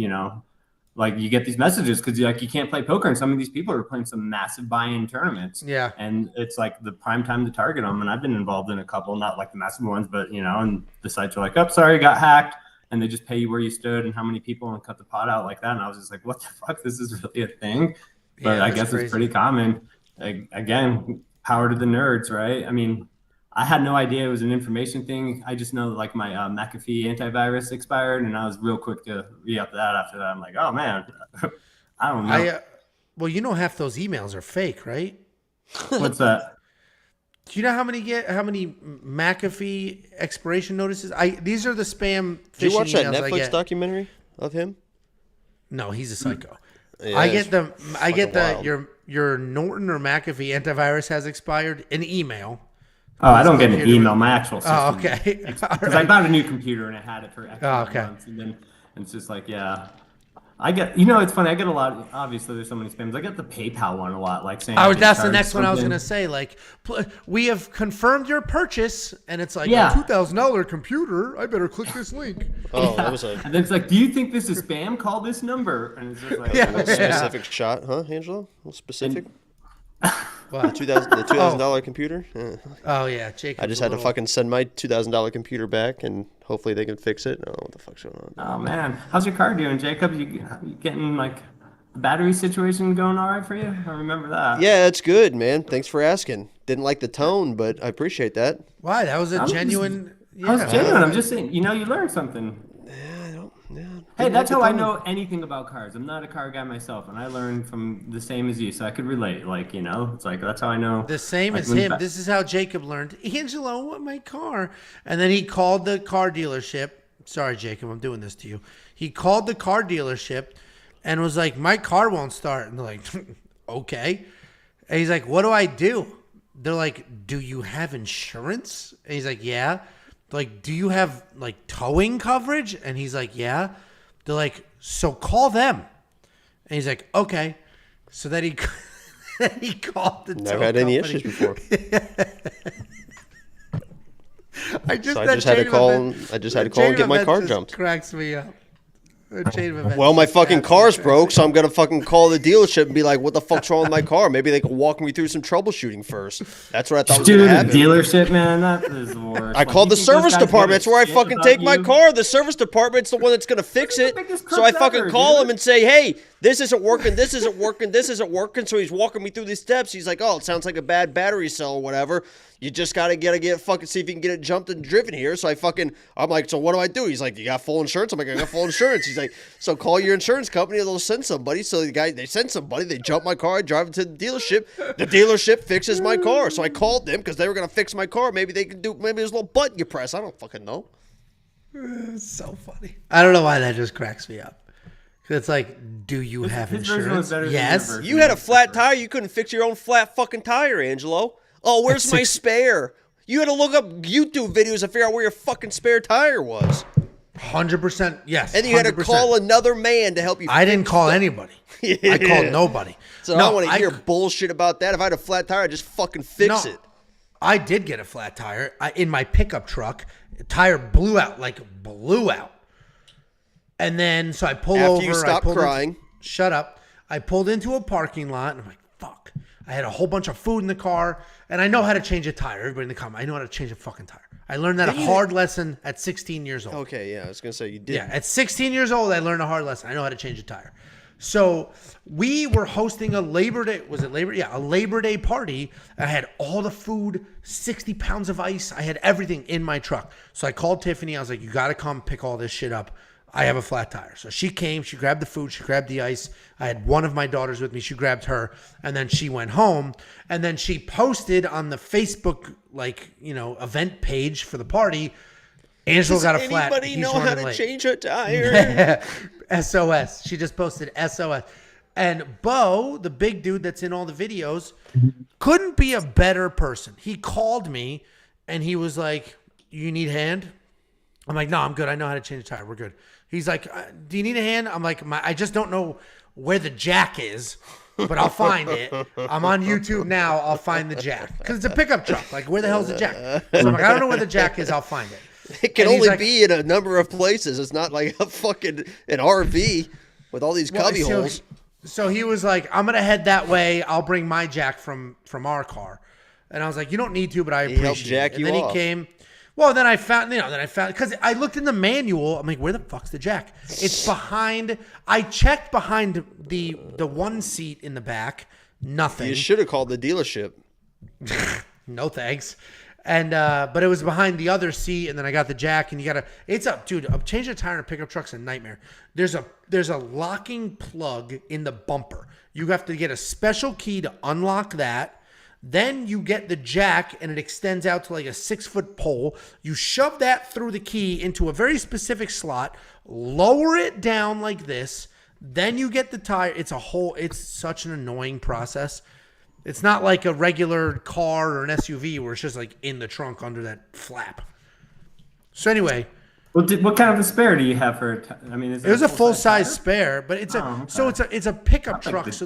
like you get these messages because you can't play poker. And some of these people are playing some massive buy-in tournaments. Yeah. And it's like the prime time to target them. And I've been involved in a couple, not like the massive ones, but, and the sites are like, oh, sorry, got hacked. And they just pay you where you stood and how many people and cut the pot out like that. And I was just like, what the fuck? This is really a thing. But I guess it's pretty common. Again, power to the nerds, right? I mean, I had no idea it was an information thing. I just know that like my McAfee antivirus expired, and I was real quick to re-up that after that. I'm like, oh man, I don't know. Well, half those emails are fake, right? What's that? Do you know how many McAfee expiration notices? These are the spam phishing emails. Did you watch that Netflix documentary of him? No, he's a psycho. Yeah, I get your Norton or McAfee antivirus has expired. An email. Oh, I don't get an email. My actual system. Oh, okay. Because I bought a new computer and I had it for X months, and then it's just like, yeah. I get, it's funny. I get a lot. Obviously, there's so many spams. I get the PayPal one a lot, like saying. That's the next one I was gonna say. Like, we have confirmed your purchase, and it's like a $2,000 computer. I better click this link. Oh, that was a. And then it's like, do you think this is spam? Call this number. And it's just like, specific shot, huh, Angelo? A little specific. The $2,000 computer. Yeah. Oh yeah, Jacob. I just had to fucking send my $2,000 computer back, and hopefully they can fix it. Oh, what the fuck's going on? Oh man, how's your car doing, Jacob? You getting like the battery situation going all right for you? I remember that. Yeah, it's good, man. Thanks for asking. Didn't like the tone, but I appreciate that. Why? That was a genuine. I was genuine. I'm just saying. You learned something. Hey, that's how I know anything about cars. I'm not a car guy myself, and I learned from the same as you, so I could relate. Like, it's like that's how I know. The same as him. This is how Jacob learned. Angelo, what my car? And then he called the car dealership. Sorry, Jacob, I'm doing this to you. He called the car dealership and was like, my car won't start. And they're like, okay. And he's like, what do I do? They're like, do you have insurance? And he's like, yeah. They're like, do you have like towing coverage? And he's like, yeah. They're like, so call them. And he's like, okay. So then he called the Never had any issues before. I just had to call and get my car jumped. Cracks me up. Well, my fucking car's broke, so I'm gonna fucking call the dealership and be like, "What the fuck's wrong with my car?" Maybe they can walk me through some troubleshooting first. That's what I thought was gonna happen. Dealership, man, that is the worst. I called the service department. That's where I fucking take my car. The service department's the one that's gonna fix it. So I fucking call them and say, "Hey, this isn't working, this isn't working, this isn't working. So he's walking me through these steps. He's like, oh, it sounds like a bad battery cell or whatever. You just got to get fucking see if you can get it jumped and driven here. So I'm like, so what do I do? He's like, you got full insurance? I'm like, I got full insurance. He's like, so call your insurance company and they'll send somebody. So they send somebody, they jump my car, I drive it to the dealership. The dealership fixes my car. So I called them because they were going to fix my car. Maybe there's a little button you press. I don't fucking know. It's so funny. I don't know why that just cracks me up. It's like, do you have insurance? Yes. You had a flat tire. You couldn't fix your own flat fucking tire, Angelo. Oh, where's my spare? You had to look up YouTube videos to figure out where your fucking spare tire was. 100%. Yes. And you had to call another man to help you. I didn't call anybody. Yeah. I called nobody. So I don't want to hear bullshit about that. If I had a flat tire, I'd just fucking fix it. I did get a flat tire in my pickup truck. The tire blew out. And then, so I pull over. After you stop crying. Shut up. I pulled into a parking lot, and I'm like, fuck. I had a whole bunch of food in the car, and I know how to change a tire. Everybody in the comment, I know how to change a fucking tire. I learned that hard lesson at 16 years old. Okay, yeah, I was going to say you did. Yeah, at 16 years old, I learned a hard lesson. I know how to change a tire. So we were hosting a Labor Day. Was it Labor? Yeah, a Labor Day party. I had all the food, 60 pounds of ice. I had everything in my truck. So I called Tiffany. I was like, you got to come pick all this shit up. I have a flat tire. So she came. She grabbed the food. She grabbed the ice. I had one of my daughters with me. She grabbed her. And then she went home. And then she posted on the Facebook, event page for the party, Angelo got a flat. Does anybody know how to change a tire? SOS. She just posted SOS. And Bo, the big dude that's in all the videos, couldn't be a better person. He called me and he was like, you need a hand? I'm like, no, I'm good. I know how to change a tire. We're good. He's like, do you need a hand? I'm like, I just don't know where the jack is, but I'll find it. I'm on YouTube now. I'll find the jack. Because it's a pickup truck. Like, where the hell is the jack? So I'm like, I don't know where the jack is. I'll find it. It can only be in a number of places. It's not like an RV with all these cubby holes. So he was like, I'm going to head that way. I'll bring my jack from our car. And I was like, you don't need to, but I appreciate it. He helped jack you off. And then he came. Well, then I found, because I looked in the manual. I'm like, where the fuck's the jack? It's behind. I checked behind the one seat in the back. Nothing. You should have called the dealership. No thanks. And but it was behind the other seat, and then I got the jack, and changing a tire in a pickup truck's a nightmare. There's a locking plug in the bumper. You have to get a special key to unlock that. Then you get the jack, and it extends out to like a 6-foot pole. You shove that through the key into a very specific slot, lower it down like this. Then you get the tire. It's such an annoying process. It's not like a regular car or an SUV where it's just like in the trunk under that flap. So anyway. What kind of a spare do you have for it? I mean, it was a full-size spare, but it's a pickup truck. So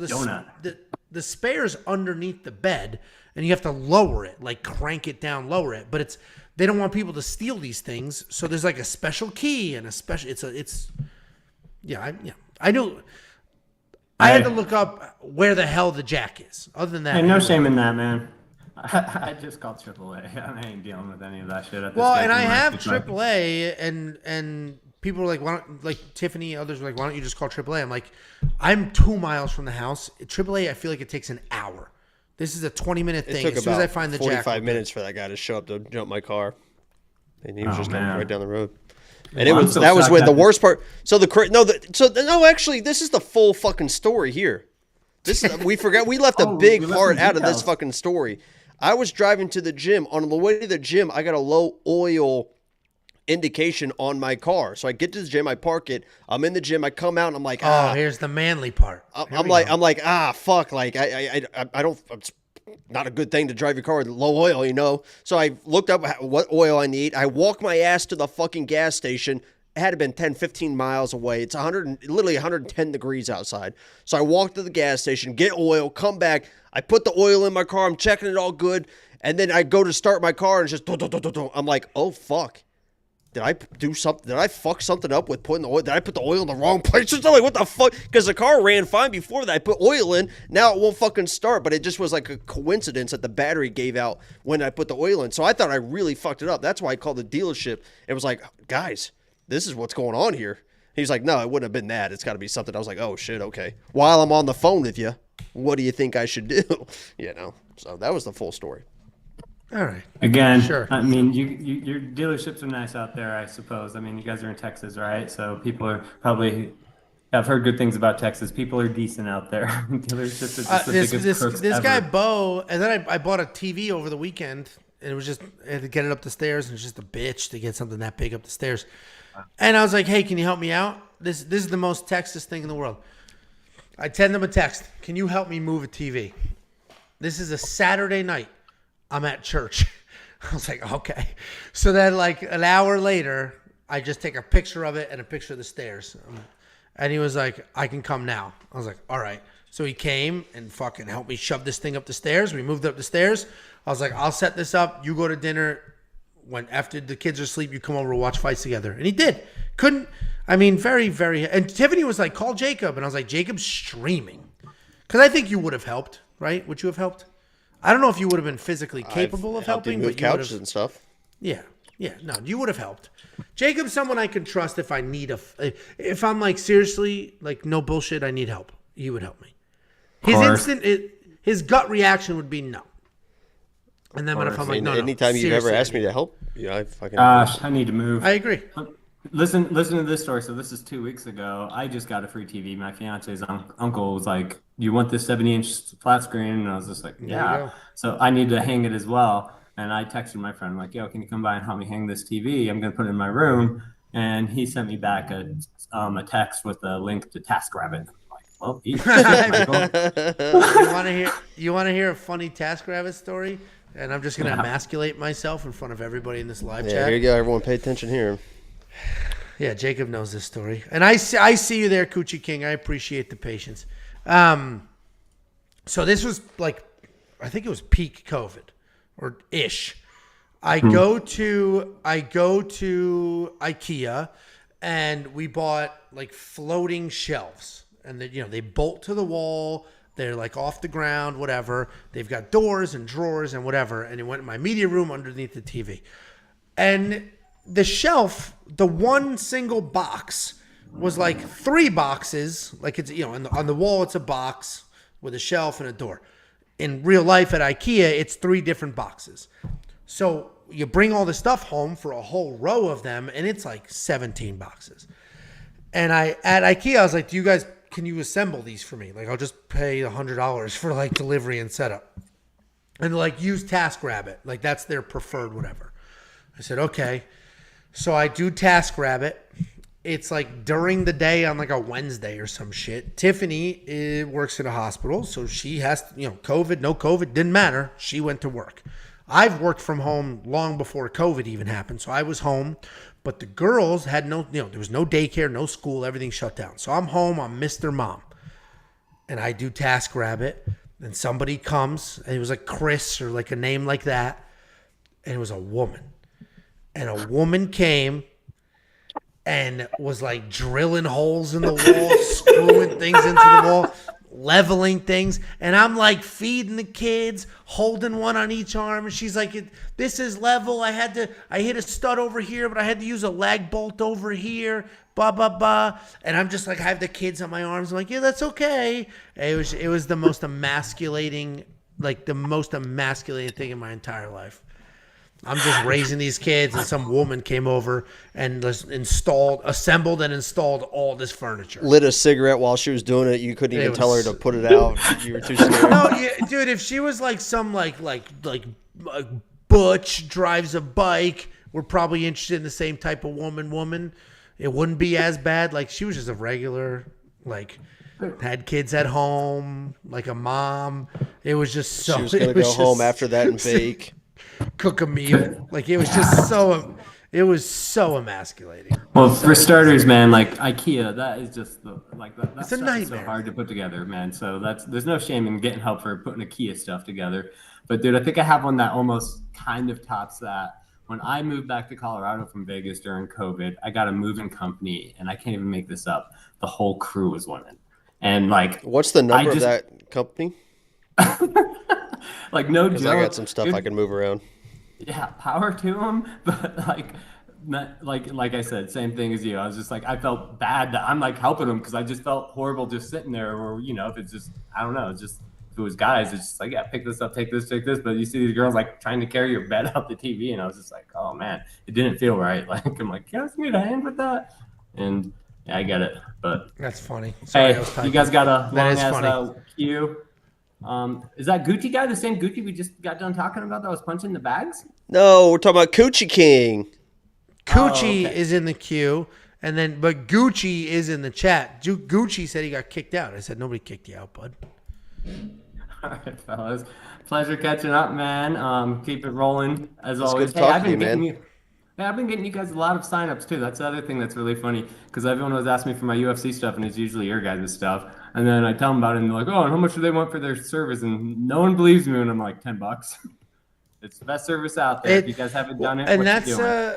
the spare's underneath the bed, and you have to lower it, like crank it down, lower it. But they don't want people to steal these things, so there's like a special key and a special. I knew. I had to look up where the hell the jack is. Other than that, hey, no shame in that, man. I just called AAA. I ain't dealing with any of that shit. And I have AAA, and people were like, Tiffany, others were like, why don't you just call AAA? I'm like, I'm 2 miles from the house. AAA, I feel like it takes an hour. This is a 20-minute thing. It took as soon as I find the 45 minutes for that guy to show up to jump my car, and he was just coming right down the road. And that was when the worst part. Actually, this is the full fucking story here. We forgot. We left a big part out of this fucking story. I was driving to the gym. On the way to the gym, I got a low oil indication on my car. So I get to the gym, I park it. I'm in the gym. I come out and I'm like, here's the manly part. I'm like, fuck. Like I don't. It's not a good thing to drive your car with low oil, So I looked up what oil I need. I walked my ass to the fucking gas station. It had to been 10, 15 miles away. It's literally 110 degrees outside. So I walked to the gas station, get oil, come back. I put the oil in my car. I'm checking it all good. And then I go to start my car and it's just, I'm like, oh, fuck. Did I do something? Did I fuck something up with putting the oil? Did I put the oil in the wrong place? I'm like, what the fuck? Because the car ran fine before that. I put oil in. Now it won't fucking start. But it just was like a coincidence that the battery gave out when I put the oil in. So I thought I really fucked it up. That's why I called the dealership. It was like, guys, this is what's going on here. He's like, no, it wouldn't have been that. It's got to be something. I was like, oh, shit, okay. While I'm on the phone with you, what do you think I should do? So that was the full story. All right. Again, Sure. I mean, your dealerships are nice out there, I suppose. I mean, you guys are in Texas, right? So people are probably. I've heard good things about Texas. People are decent out there. Dealerships are just the biggest crooks this ever. guy Bo, and then I bought a TV over the weekend, and it was just I had to get it up the stairs, and it's just a bitch to get something that big up the stairs. And I was like, hey, can you help me out? This is the most Texas thing in the world. I send them a text. Can you help me move a TV? This is a Saturday night. I'm at church. I was like, okay. So then like an hour later, I just take a picture of it and a picture of the stairs. And he was like, I can come now. I was like, all right. So he came and fucking helped me shove this thing up the stairs. We moved up the stairs. I was like, I'll set this up. You go to dinner. When after the kids are asleep, you come over, we'll watch fights together. And he did. Very, very. And Tiffany was like, call Jacob. And I was like, Jacob's streaming. Because I think you would have helped, right? Would you have helped? I don't know if you would have been physically capable of helping, move but you would couches have. and stuff. Yeah. No, you would have helped. Jacob's someone I can trust if I need if I'm like seriously, like no bullshit, I need help. He would help me. His gut reaction would be no. And then if I'm like, no, anytime you've ever asked me to help, I fucking. Gosh, I need to move. I agree. Listen to this story. So this is 2 weeks ago. I just got a free TV. My fiance's uncle was like, "You want this 70-inch flat screen?" And I was just like, "Yeah." So I need to hang it as well. And I texted my friend like, "Yo, can you come by and help me hang this TV? I'm gonna put it in my room." And he sent me back a text with a link to TaskRabbit. I'm like, well, you want to hear a funny TaskRabbit story? And I'm just gonna emasculate myself in front of everybody in this live chat. Here you go. Everyone, pay attention here. Yeah, Jacob knows this story, and I see you there, Coochie King. I appreciate the patience. So this was like, I think it was peak COVID, or ish. I go to IKEA, and we bought like floating shelves, and they bolt to the wall. They're like off the ground, whatever. They've got doors and drawers and whatever. And it went in my media room underneath the TV. And the shelf, the one single box was like 3 boxes. Like it's, on the wall, it's a box with a shelf and a door. In real life at IKEA, it's 3 different boxes. So you bring all the stuff home for a whole row of them, and it's like 17 boxes. And at IKEA, I was like, can you assemble these for me? Like, I'll just pay $100 for like delivery and setup. And like, use TaskRabbit. Like, that's their preferred whatever. I said, okay. So I do TaskRabbit. It's like during the day on like a Wednesday or some shit. Tiffany works at a hospital. So she has to, COVID, no COVID, didn't matter. She went to work. I've worked from home long before COVID even happened. So I was home. But the girls had there was no daycare, no school, everything shut down. So I'm home, I'm Mr. Mom. And I do TaskRabbit, and somebody comes, and it was like Chris or like a name like that, and it was a woman. And a woman came and was like drilling holes in the wall, screwing things into the wall, leveling things. And I'm like feeding the kids, holding one on each arm. And she's like, this is level. I hit a stud over here, but I had to use a lag bolt over here. Blah, blah, blah. And I'm just like, I have the kids on my arms. I'm like, yeah, that's okay. And it was the most emasculating thing in my entire life. I'm just raising these kids, and some woman came over and assembled and installed all this furniture. Lit a cigarette while she was doing it. You couldn't even tell her to put it out. You were too scared. No, dude, if she was like some like butch drives a bike, we're probably interested in the same type of woman. It wouldn't be as bad. Like, she was just a regular, like, had kids at home, like a mom. It was just so. She was gonna go home after that and bake. Cook a meal. Like, it was just so emasculating. Well, for starters, man, like IKEA, that is just that's a nightmare. So hard to put together, man. So there's no shame in getting help for putting IKEA stuff together. But dude, I think I have one that almost kind of tops that. When I moved back to Colorado from Vegas during COVID, I got a moving company, and I can't even make this up. The whole crew was women. And like, what's the number of that company? Like, no joke. I got some stuff I can move around. Yeah, power to them. But like, like I said, same thing as you. I was just like, I felt bad that I'm like helping them because I just felt horrible just sitting there. Or if it's just, I don't know, it's just if it was guys, it's just like, yeah, pick this up, take this. But you see these girls like trying to carry your bed out the TV, and I was just like, oh man, it didn't feel right. Like I'm like, you guys need a hand with that, and yeah, I get it. But that's funny. Sorry, hey, you guys got a long ass queue. Is that Gucci guy the same Gucci we just got done talking about that was punching the bags? No, we're talking about Coochie King. Coochie is in the queue, but Gucci is in the chat. Gucci said he got kicked out. I said nobody kicked you out, bud. All right, fellas. Pleasure catching up, man. Keep it rolling as It's always. good talking to you, man. I've been getting you guys a lot of signups too. That's the other thing that's really funny because everyone was asking me for my UFC stuff, and it's usually your guys' stuff. And then I tell them about it, and they're like, "Oh, and how much do they want for their service?" And no one believes me, and I'm like, $10. It's the best service out there. If you guys haven't done it, and what you doing?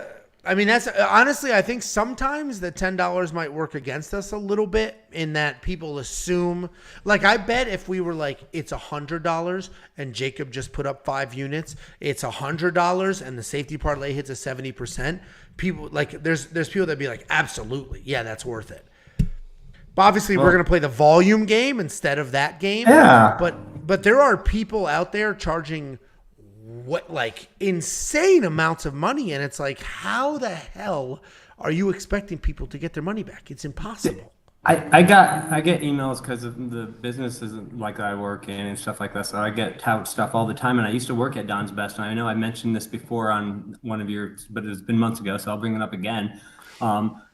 that's honestly, I think sometimes the $10 might work against us a little bit in that people assume, like, I bet if we were like, it's $100 and Jacob just put up 5 units, it's $100 and the safety parlay hits a 70%. People like, there's people that'd be like, absolutely, yeah, that's worth it. But obviously, we're gonna play the volume game instead of that game. Yeah. But there are people out there charging insane amounts of money, and it's like, how the hell are you expecting people to get their money back? It's impossible. I get emails because of the businesses like I work in and stuff like that, so I get tout stuff all the time. And I used to work at Don's Best, and I know I mentioned this before on one of your, but it's been months ago, so I'll bring it up again.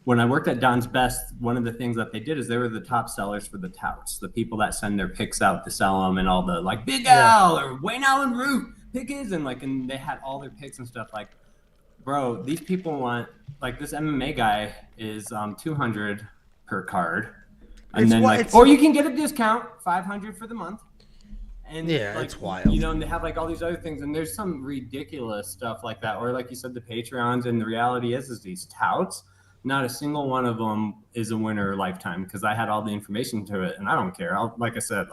When I worked at Don's Best, one of the things that they did is they were the top sellers for the touts, the people that send their picks out to sell them, and all the like Big Al or Wayne Allen Root pickers, and they had all their picks and stuff. Like, bro, these people want, like, this MMA guy is $200 per card, and or you can get a discount, $500 for the month. And it's wild. And they have like all these other things, and there's some ridiculous stuff like that. Or like you said, the Patreons, and the reality is these touts, not a single one of them is a winner lifetime, because I had all the information to it, and I don't care. Like I said,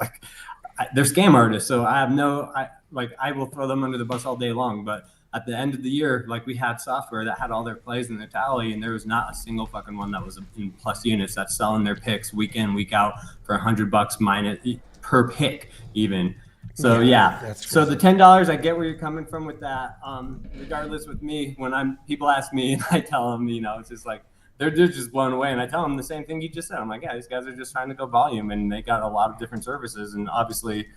they're scam artists, so I will throw them under the bus all day long. But at the end of the year, like, we had software that had all their plays in the tally, and there was not a single fucking one that was in plus units that's selling their picks week in, week out for $100 minus per pick even. So so the $10, I get where you're coming from with that. Regardless, with me, when people ask me and I tell them, it's just like they're just blown away, and I tell them the same thing you just said. I'm like, yeah, these guys are just trying to go volume, and they got a lot of different services, and obviously,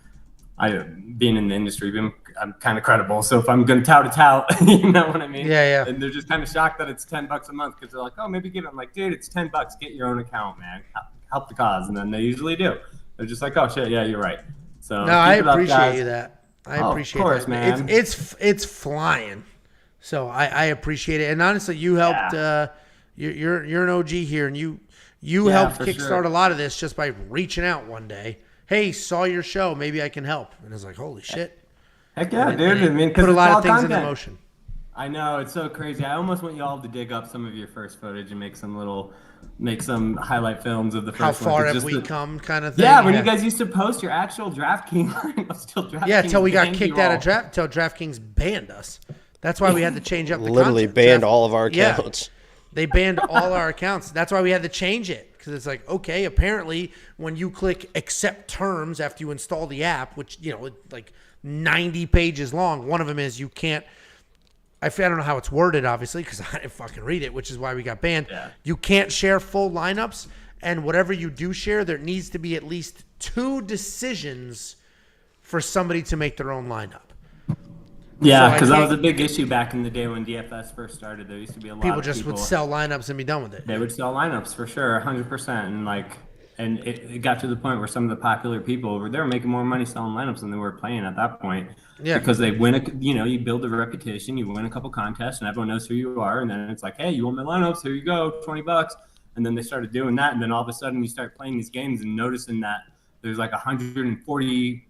being in the industry, I'm kind of credible. So if I'm going to tout, you know what I mean? Yeah. And they're just kind of shocked that it's $10 a month, because they're like, oh, maybe give it. I'm like, dude, it's $10. Get your own account, man. Help the cause. And then they usually do. They're just like, oh shit, yeah, you're right. So no, I appreciate you that. I appreciate it. Of course, man. It's flying. So I appreciate it. And honestly, you helped. You're an OG here, and you helped kickstart a lot of this just by reaching out one day. Hey, saw your show. Maybe I can help. And I was like, holy shit. Heck yeah, dude. I mean, put a lot of things into motion. I know, it's so crazy. I almost want you all to dig up some of your first footage and make some highlight films of the first one. How far have we come, kind of thing. Yeah, when you guys used to post your actual DraftKings, still DraftKings. Yeah, until we got kicked out of draft, till DraftKings banned us. That's why we had to change up the literally content. Banned all of our accounts. Yeah, they banned all our accounts. That's why we had to change it. Because it's like, okay, apparently when you click accept terms after you install the app, which, like 90 pages long, one of them is you can't, I don't know how it's worded, obviously, because I didn't fucking read it, which is why we got banned. Yeah. You can't share full lineups, and whatever you do share, there needs to be at least 2 decisions for somebody to make their own lineup. Yeah, because that was a big issue back in the day when DFS first started. There used to be a lot of people just would sell lineups and be done with it. They would sell lineups for sure, 100%. And it got to the point where some of the popular people they were making more money selling lineups than they were playing at that point. Yeah. Because they win you build a reputation, you win a couple contests, and everyone knows who you are. And then it's like, hey, you want my lineups? Here you go, $20. And then they started doing that, and then all of a sudden you start playing these games and noticing that there's like 140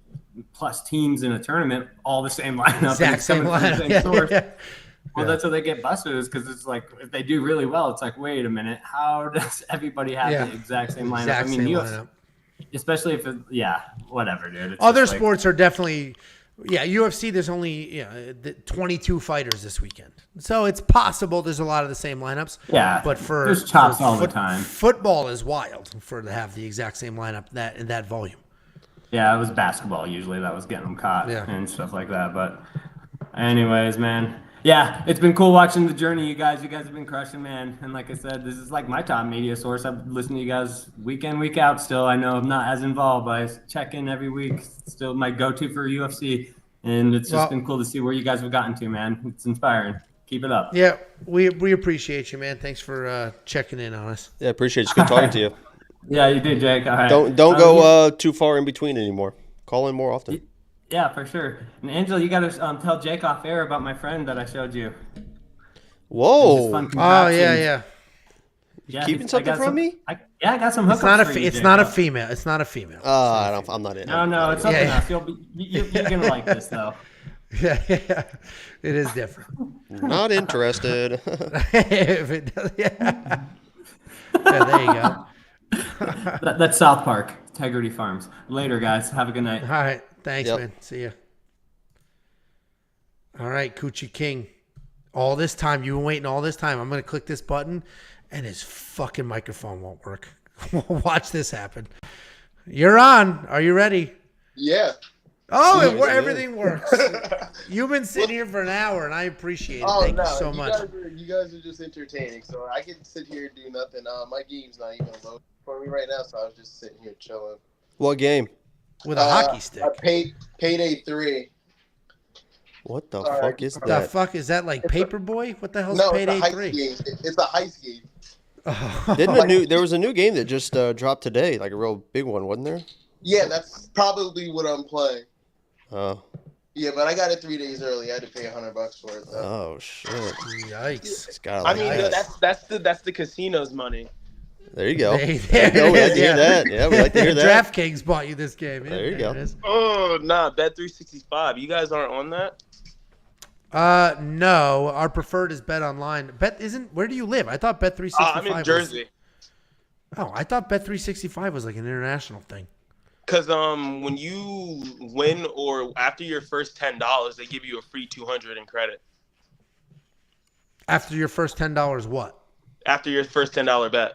plus teams in a tournament, all the same lineup, exact same lineup. Yeah. Well, that's how they get busted, is because it's like, if they do really well, it's like, wait a minute, how does everybody have the exact same lineup? Lineup. Especially if whatever, dude. It's other sports are definitely Yeah, UFC, there's only 22 fighters this weekend. So it's possible there's a lot of the same lineups. Yeah, but there's chops all the time. Football is wild to have the exact same lineup in that volume. Yeah, it was basketball usually that was getting them caught and stuff like that. But anyways, man. Yeah, it's been cool watching the journey, you guys. You guys have been crushing, man. And like I said, this is like my top media source. I've listened to you guys week in, week out still. I know I'm not as involved, but I check in every week. Still my go-to for UFC. And it's just been cool to see where you guys have gotten to, man. It's inspiring. Keep it up. Yeah, we appreciate you, man. Thanks for checking in on us. Yeah, appreciate you. Good talking to you. Yeah, you did, Jake. All right. Don't go too far in between anymore. Call in more often. Yeah, for sure. And Angela, you got to tell Jake off air about my friend that I showed you. Whoa. Oh, yeah. You keeping something from me? I got some hookups for you, It's not a female. It's not a female. I'm not in. No, it's something else. You're going to like this, though. Yeah. It is different. Not interested. If it does, yeah, there you go. That's South Park, Integrity Farms. Later, guys. Have a good night. All right. Thanks, man. See ya. All right, Coochie King. All this time, you've been waiting all this time. I'm going to click this button, and his fucking microphone won't work. Watch this happen. You're on. Are you ready? Yeah. Oh, everything works. You've been sitting here for an hour, and I appreciate it. Thank you so much. You guys are just entertaining, so I can sit here and do nothing. My game's not even loaded for me right now, so I was just sitting here chilling. What game? With a hockey stick. Payday 3. What the fuck is that? The fuck is that, like Paperboy? What the hell's Payday 3? It's a heist game. There was a new game that just dropped today, like a real big one, wasn't there? Yeah, that's probably what I'm playing. Oh. Yeah, but I got it 3 days early. I had to pay $100 for it, though. Oh shit! Yikes! That's the casino's money. There you go. There we like to hear that. Yeah, we like to hear that. DraftKings bought you this game. Yeah, there you go. Oh, nah, Bet365. You guys aren't on that? No. Our preferred is Bet Online. Where do you live? I thought Bet365 I'm in Jersey. I thought Bet365 was like an international thing. Because when you win or after your first $10, they give you a free $200 in credit. After your first $10 what? After your first $10 bet.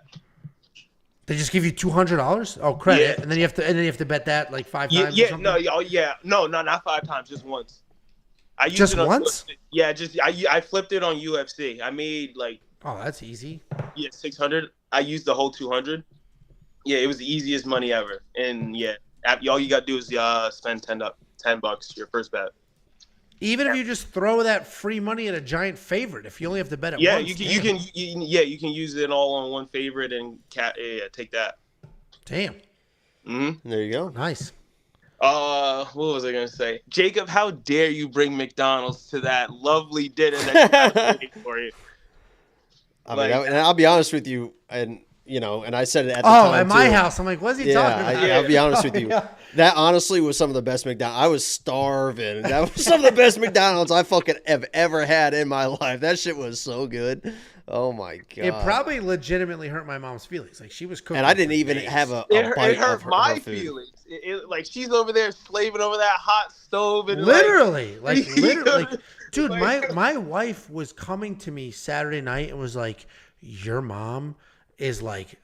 They just give you $200? Oh, credit, Yeah. and then you have to bet that like 5 times. Yeah, no, not 5 times, just once. I used just it on once? UFC. Yeah, I flipped it on UFC. I made like that's easy. Yeah, 600. I used the whole 200. Yeah, it was the easiest money ever, and yeah, all you gotta do is spend $10 your first bet. Even if you just throw that free money at a giant favorite, if you only have to bet it yeah, once. you can use it all on one favorite and take that. Damn. Mm-hmm. There you go. Nice. What was I gonna say? Jacob, how dare you bring McDonald's to that lovely dinner that I waiting for you? I mean, and I'll be honest with you, and I said it at the time. At my house, I'm like, what's he talking about? I'll be honest with you. That honestly was some of the best McDonald's. I was starving. That was some of the best McDonald's I fucking have ever had in my life. That shit was so good. Oh my god! It probably legitimately hurt my mom's feelings. Like she was cooking, and I didn't even have a bite it hurt of my her food. feelings. Like she's over there slaving over that hot stove and literally, dude. My wife was coming to me Saturday night and was like, "Your mom is like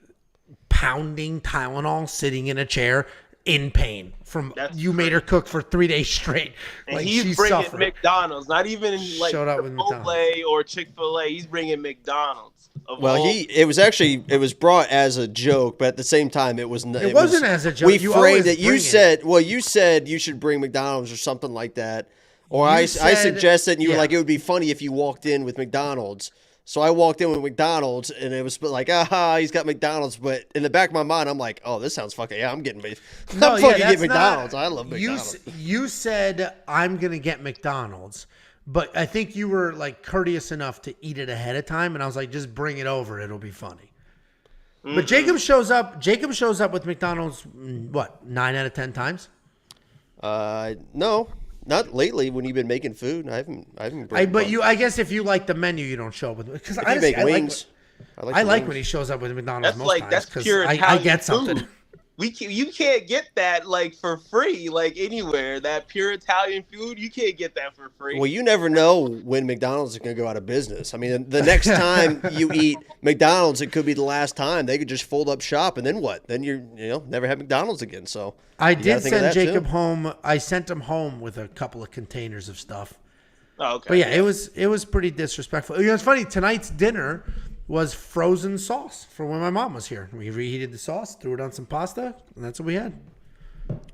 pounding Tylenol, sitting in a chair." In pain from you made her cook for 3 days straight. And like he's she's bringing suffering. McDonald's, not even like Chipotle or Chick-fil-A. He's bringing McDonald's. It was brought as a joke, but at the same time, it wasn't as a joke. We framed it. You said you should bring McDonald's or something like that, or I suggested, and you were like, it would be funny if you walked in with McDonald's. So I walked in with McDonald's, and it was like, he's got McDonald's. But in the back of my mind, I'm like, oh, this sounds fucking, I'm getting McDonald's. I love McDonald's. You said, I'm going to get McDonald's. But I think you were like courteous enough to eat it ahead of time. And I was like, just bring it over. It'll be funny. Mm-hmm. But Jacob shows up with McDonald's, what, 9 out of 10 times? No. Not lately. When you've been making food, I haven't. I guess if you like the menu, you don't show up with because I make wings. I like when he shows up with McDonald's most times. That's pure I get something. You can't get that like for free, like anywhere. That pure Italian food, you can't get that for free. Well, you never know when McDonald's is going to go out of business. I mean, the next time you eat McDonald's, it could be the last time. They could just fold up shop, and then what? Then you never have McDonald's again. So I did send Jacob home. I sent him home with a couple of containers of stuff. Oh, okay. But yeah, it was pretty disrespectful. It's funny. Tonight's dinner was frozen sauce for when my mom was here. We reheated the sauce, threw it on some pasta, and that's what we had.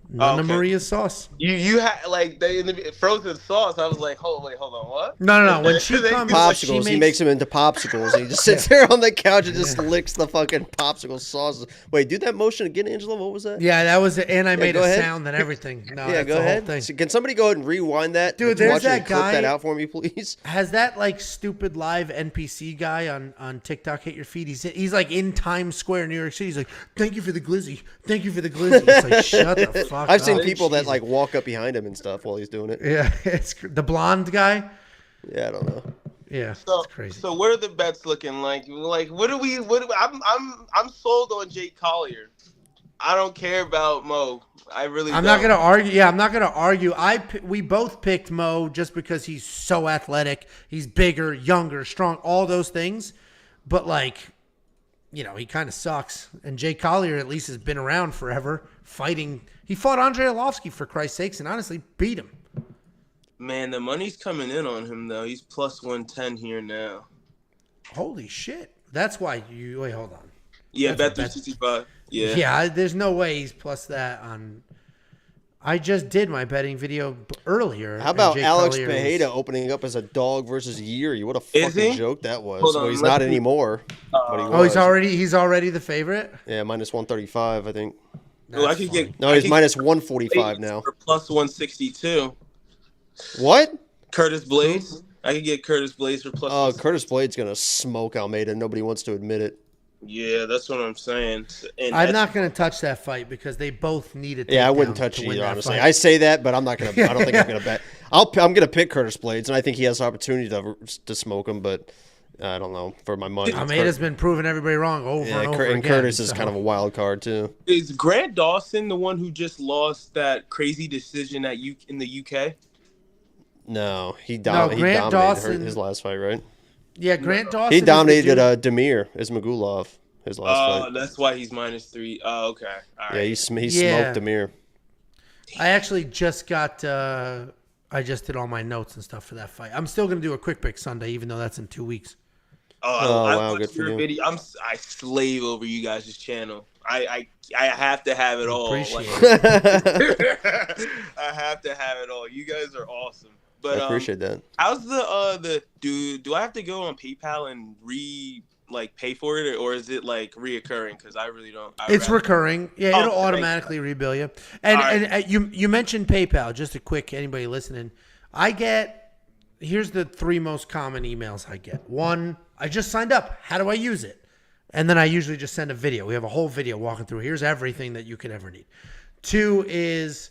None of Maria's sauce. You had like in the frozen sauce. I was like, hold on, what? No. When she comes, popsicles, he makes them into popsicles. And he just sits there on the couch and just licks the fucking popsicle sauce. Wait, do that motion again, Angela. What was that? Yeah, that was it. And I made a sound and everything. No, yeah, go ahead. So can somebody go ahead and rewind that? Dude, there's that guy. Clip that out for me, please. Has that like stupid live NPC guy on TikTok hit your feed? He's like in Times Square, New York City. He's like, "Thank you for the glizzy. Thank you for the glizzy." It's like, shut the fuck up. I've seen people that like walk up behind him and stuff while he's doing it. Yeah, it's the blonde guy. Yeah, I don't know. Yeah, it's crazy. So what are the bets looking like? Like, I'm sold on Jake Collier. I don't care about Mo. I'm not gonna argue. Yeah, I'm not gonna argue. We both picked Mo just because he's so athletic. He's bigger, younger, strong, all those things. But like, he kind of sucks. And Jake Collier at least has been around forever, fighting. He fought Andrei Arlovski, for Christ's sakes, and honestly beat him. Man, the money's coming in on him, though. He's plus 110 here now. Holy shit. That's why you... Wait, hold on. Yeah, bet 365. Yeah. Yeah, there's no way he's plus that on... I just did my betting video earlier. How about Alex Pereira opening up as a dog versus Yuri? What a fucking joke that was. Well, he's not anymore. But he was. He's already the favorite? Yeah, minus 135, I think. I could get. No, he's minus 145 now. For plus 162. What? Curtis Blades. I could get Curtis Blades for plus. Oh, Curtis Blades gonna smoke Almeida. Nobody wants to admit it. Yeah, that's what I'm saying. And I'm not going to touch that fight because they both need it. Yeah, I wouldn't touch it either, honestly. I say that, but I'm not going to. I don't think I'm going to bet. I'm going to pick Curtis Blades, and I think he has the opportunity to smoke him, but I don't know for my money. Almeida's been proving everybody wrong over and over and again. Curtis is kind of a wild card too. Is Grant Dawson the one who just lost that crazy decision in the UK? No, he dominated his last fight, right? Yeah, Grant Dawson. He dominated Damir Ismagulov his last fight. Oh, that's why he's minus 3. Oh, okay. All right. Yeah, he smoked Damir. I actually just got. I just did all my notes and stuff for that fight. I'm still going to do a quick pick Sunday, even though that's in 2 weeks. I watched your video. I slave over you guys' channel. I have to have it all. Appreciate it. I have to have it all. You guys are awesome. But I appreciate that. How's the do I have to go on PayPal and pay for it, or is it like reoccurring? Because I really don't. It's recurring. Yeah, it'll automatically rebill you. And you mentioned PayPal. Just a quick, anybody listening, here's the 3 most common emails I get. 1, I just signed up. How do I use it? And then I usually just send a video. We have a whole video walking through. Here's everything that you could ever need. 2 is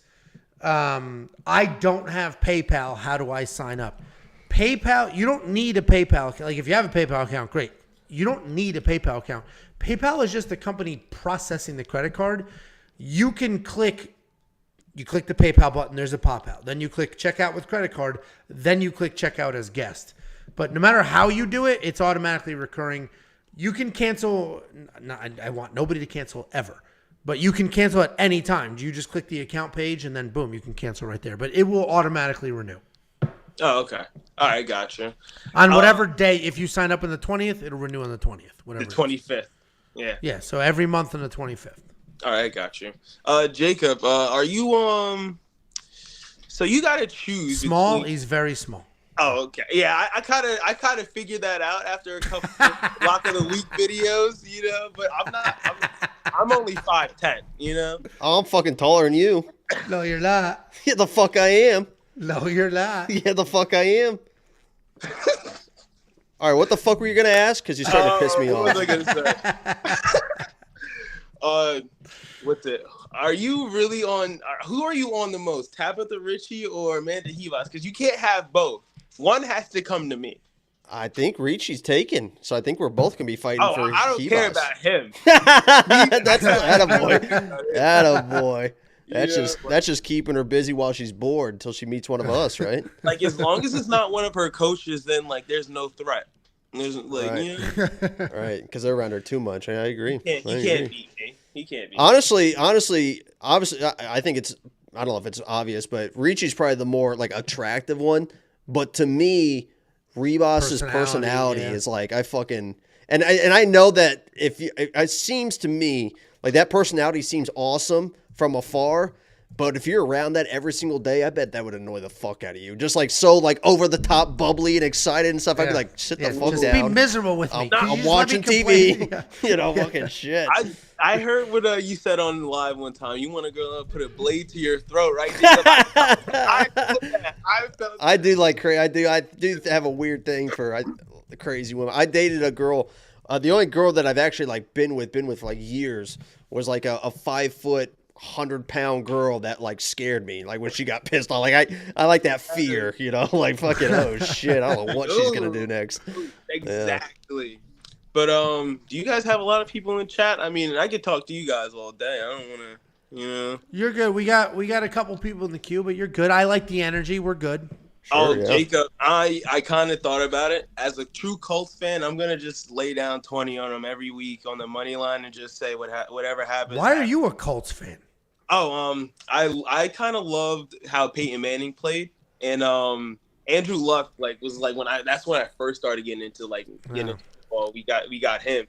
I don't have PayPal. How do I sign up? PayPal, you don't need a PayPal account. Like if you have a PayPal account, great. You don't need a PayPal account. PayPal is just the company processing the credit card. You click the PayPal button, there's a pop-out. Then you click checkout with credit card. Then you click checkout as guest. But no matter how you do it, it's automatically recurring. You can cancel. I want nobody to cancel ever. But you can cancel at any time. You just click the account page and then boom, you can cancel right there. But it will automatically renew. Oh, okay. All right, gotcha. On whatever day, if you sign up on the 20th, it'll renew on the 20th. Whatever. The 25th. Yeah. Yeah, so every month on the 25th. All right, got you. Jacob, are you so you got to choose small, he's very small. Oh, okay. Yeah, I kind of figured that out after a couple Lock of the Week videos, but I'm only 5'10", Oh, I'm fucking taller than you. No, you're not. Yeah, the fuck I am. No, you're not. Yeah, the fuck I am. All right, what the fuck were you going to ask? Because you're starting to piss me off. What was I going to say? Are you really on – who are you on the most, Tabitha Ritchie or Amanda Rivas? Because you can't have both. One has to come to me. I think Ricci's taken, so I think we're both gonna be fighting Oh, for. I don't care Chivas. about him. That's attaboy. Attaboy. That's just keeping her busy while she's bored until she meets one of us, right? Like, as long as it's not one of her coaches, then like there's no threat. There's like, Right. you know, Right, because they're around her too much. I agree. he can't beat me. He can't beat me. Honestly, obviously, I think it's. I don't know if it's obvious, but Ricci's probably the more like attractive one. But to me, Ribas's personality yeah. is like I fucking and I know that if you, it seems to me like that personality seems awesome from afar. But if you're around that every single day, I bet that would annoy the fuck out of you. Just like so, like over the top, bubbly and excited and stuff. I'd be like, sit the fuck just down. be miserable with me. I'm watching TV. You know, fucking shit. I heard what you said on live one time. You want to go put a blade to your throat, right? I do like crazy. I do have a weird thing for the crazy women. I dated a girl. The only girl that I've actually like been with for like years was like a 5 foot. 100-pound girl that like scared me, like when she got pissed off. Like I like that fear, you know, like fucking oh shit, I don't know what she's gonna do next. Exactly. Yeah. But do you guys have a lot of people in the chat? I mean, I could talk to you guys all day. I don't want to, you know. You're good. We got a couple people in the queue, but you're good. I like the energy. We're good. Sure, Jacob, I kind of thought about it. As a true Colts fan, I'm gonna just lay down 20 on them every week on the money line and just say whatever happens. Why are you a Colts fan? Oh, I kind of loved how Peyton Manning played, and Andrew Luck was that's when I first started getting into football. We got him.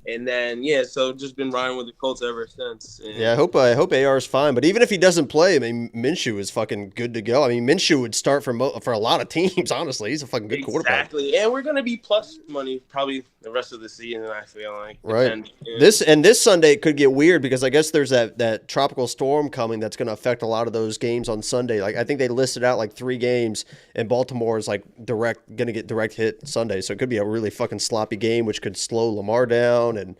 And then so just been riding with the Colts ever since. And yeah, I hope AR is fine. But even if he doesn't play, I mean, Minshew is fucking good to go. I mean, Minshew would start for a lot of teams. Honestly, he's a fucking good quarterback. Exactly, and we're gonna be plus money probably the rest of the season. I feel like right. This Sunday it could get weird because I guess there's that tropical storm coming that's going to affect a lot of those games on Sunday. Like I think they listed out like 3 games, and Baltimore is like going to get direct hit Sunday, so it could be a really fucking sloppy game, which could slow Lamar down. And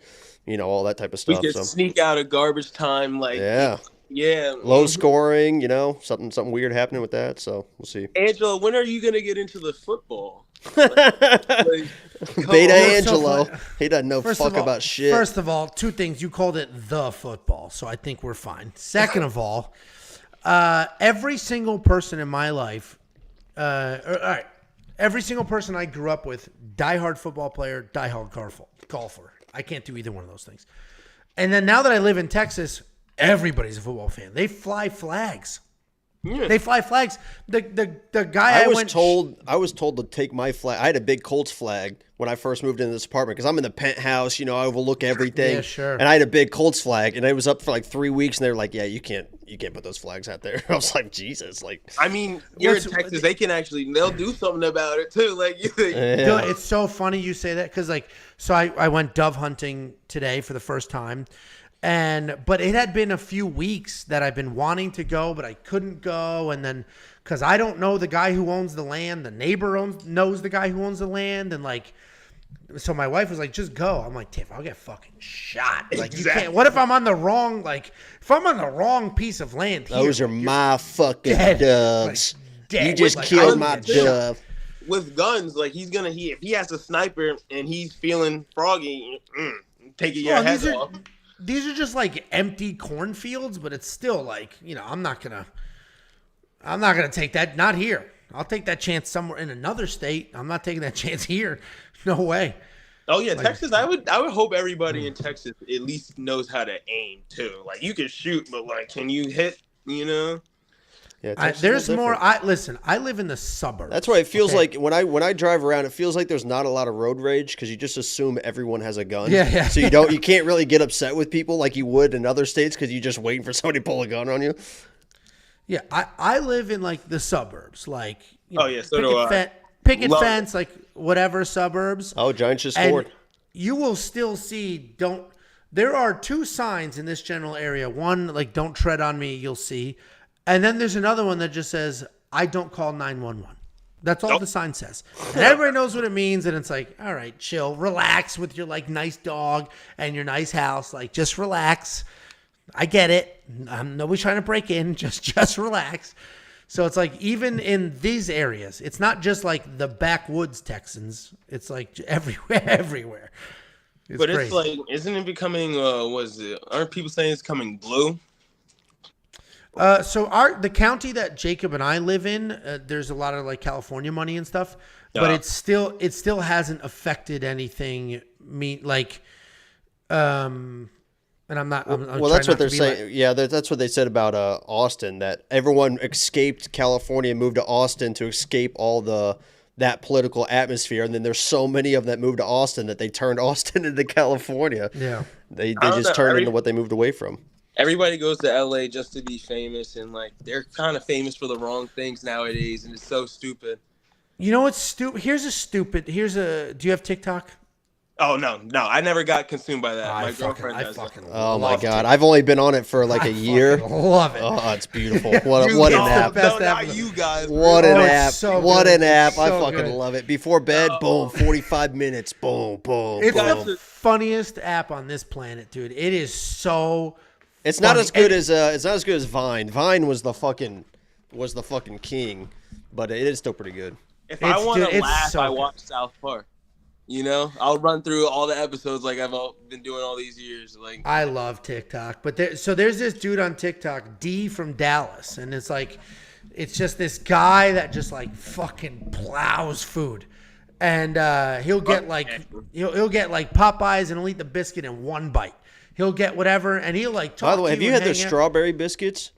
all that type of stuff. We could sneak out of garbage time, low scoring. Something weird happening with that. So we'll see. Angelo, when are you gonna get into the football? Beta Angelo, he doesn't know about shit. First of all, 2 things. You called it the football, so I think we're fine. Second of all, every single person in my life, all right, every single person I grew up with, diehard football player, diehard golfer. I can't do either one of those things. And then now that I live in Texas, everybody's a football fan. They fly flags. Yeah. They fly flags. The guy I was told to take my flag. I had a big Colts flag when I first moved into this apartment because I'm in the penthouse. I overlook everything. Yeah, sure. And I had a big Colts flag, and it was up for like 3 weeks, and they were like, "Yeah, you can't put those flags out there." I was like, Jesus, like. I mean, you're in Texas. They'll do something about it too. Dude, it's so funny you say that because so I went dove hunting today for the first time. But it had been a few weeks that I've been wanting to go, but I couldn't go. And then, cause I don't know the guy who owns the land, the neighbor knows the guy who owns the land. And so my wife was like, just go. I'm like, Tiff, I'll get fucking shot. Like, you can't, what if I'm on the wrong, piece of land here? Those are my fucking doves. Dead. You just killed my dove. With guns, if he has a sniper and he's feeling froggy, take your head off. These are just empty cornfields, but it's still I'm not gonna take that. Not here. I'll take that chance somewhere in another state. I'm not taking that chance here. No way. Oh yeah, Texas. I would hope everybody in Texas at least knows how to aim too. You can shoot, but can you hit? Yeah, there's more. Listen. I live in the suburbs. That's why it feels like when I drive around, it feels like there's not a lot of road rage because you just assume everyone has a gun. Yeah. So you can't really get upset with people like you would in other states because you're just waiting for somebody to pull a gun on you. Yeah, I live in the suburbs, so do I. Picket fence, whatever suburbs. Oh, Giants just scored. You will still see. There are 2 signs in this general area. One "Don't tread on me." You'll see. And then there's another one that just says, I don't call 911. That's all the sign says. And everybody knows what it means. And it's all right, chill, relax with your nice dog and your nice house. Just relax. I get it. Nobody's trying to break in. Just relax. So it's like even in these areas, it's not just like the backwoods Texans. It's like everywhere. It's but crazy. it's like, isn't it becoming? Aren't people saying it's coming blue? So the county that Jacob and I live in, there's a lot of like California money and stuff, but it still hasn't affected anything. And I'm not. Well, that's what they're saying. Yeah, that's what they said about Austin. That everyone escaped California and moved to Austin to escape all that political atmosphere. And then there's so many of them that moved to Austin that they turned Austin into California. Yeah, they just turned into what they moved away from. Everybody goes to LA just to be famous, and like they're kind of famous for the wrong things nowadays, and it's so stupid. You know what's stupid? Do you have TikTok? Oh no, I never got consumed by that. My girlfriend does. Oh my god, I've only been on it for like a year. Love it. Oh, it's beautiful. What an app. Best no, app not you guys. What an app. So what good. an app. I So fucking good. love it. Before bed, boom, 45 minutes, boom, boom, It's boom. the funniest app on this planet, dude. It is so. It's not funny. as good as Vine. Vine was the fucking king, but it is still pretty good. If I want to laugh, so I good. watch South Park. You know, I'll run through all the episodes like I've been doing all these years. Like I love TikTok, but there's this dude on TikTok, D from Dallas, and it's just this guy that just like fucking plows food, and he'll get like Popeyes and he'll eat the biscuit in one bite. He'll get whatever, and he'll like talk. By the way, to have you you and had the hang out. strawberry biscuits?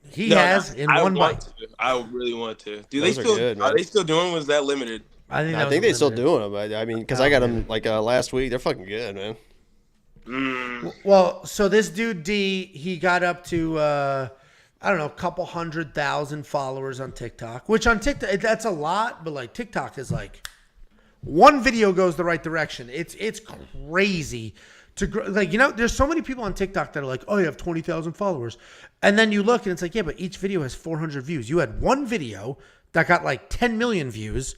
He has in one bite. I really want to. Do Those they are still? good, man. Are they still doing? Was that limited? I think They're still doing them. I mean, because I got them like last week. They're fucking good, man. Well, so this dude D, he got up to I don't know, a couple 100,000 followers on TikTok. Which on TikTok that's a lot, but like TikTok is like one video goes the right direction. It's crazy to grow. Like, you know, there's so many people on TikTok that are like, oh, you have 20,000 followers, and then you look and it's like, yeah, but each video has 400 views. You had one video that got like 10 million views.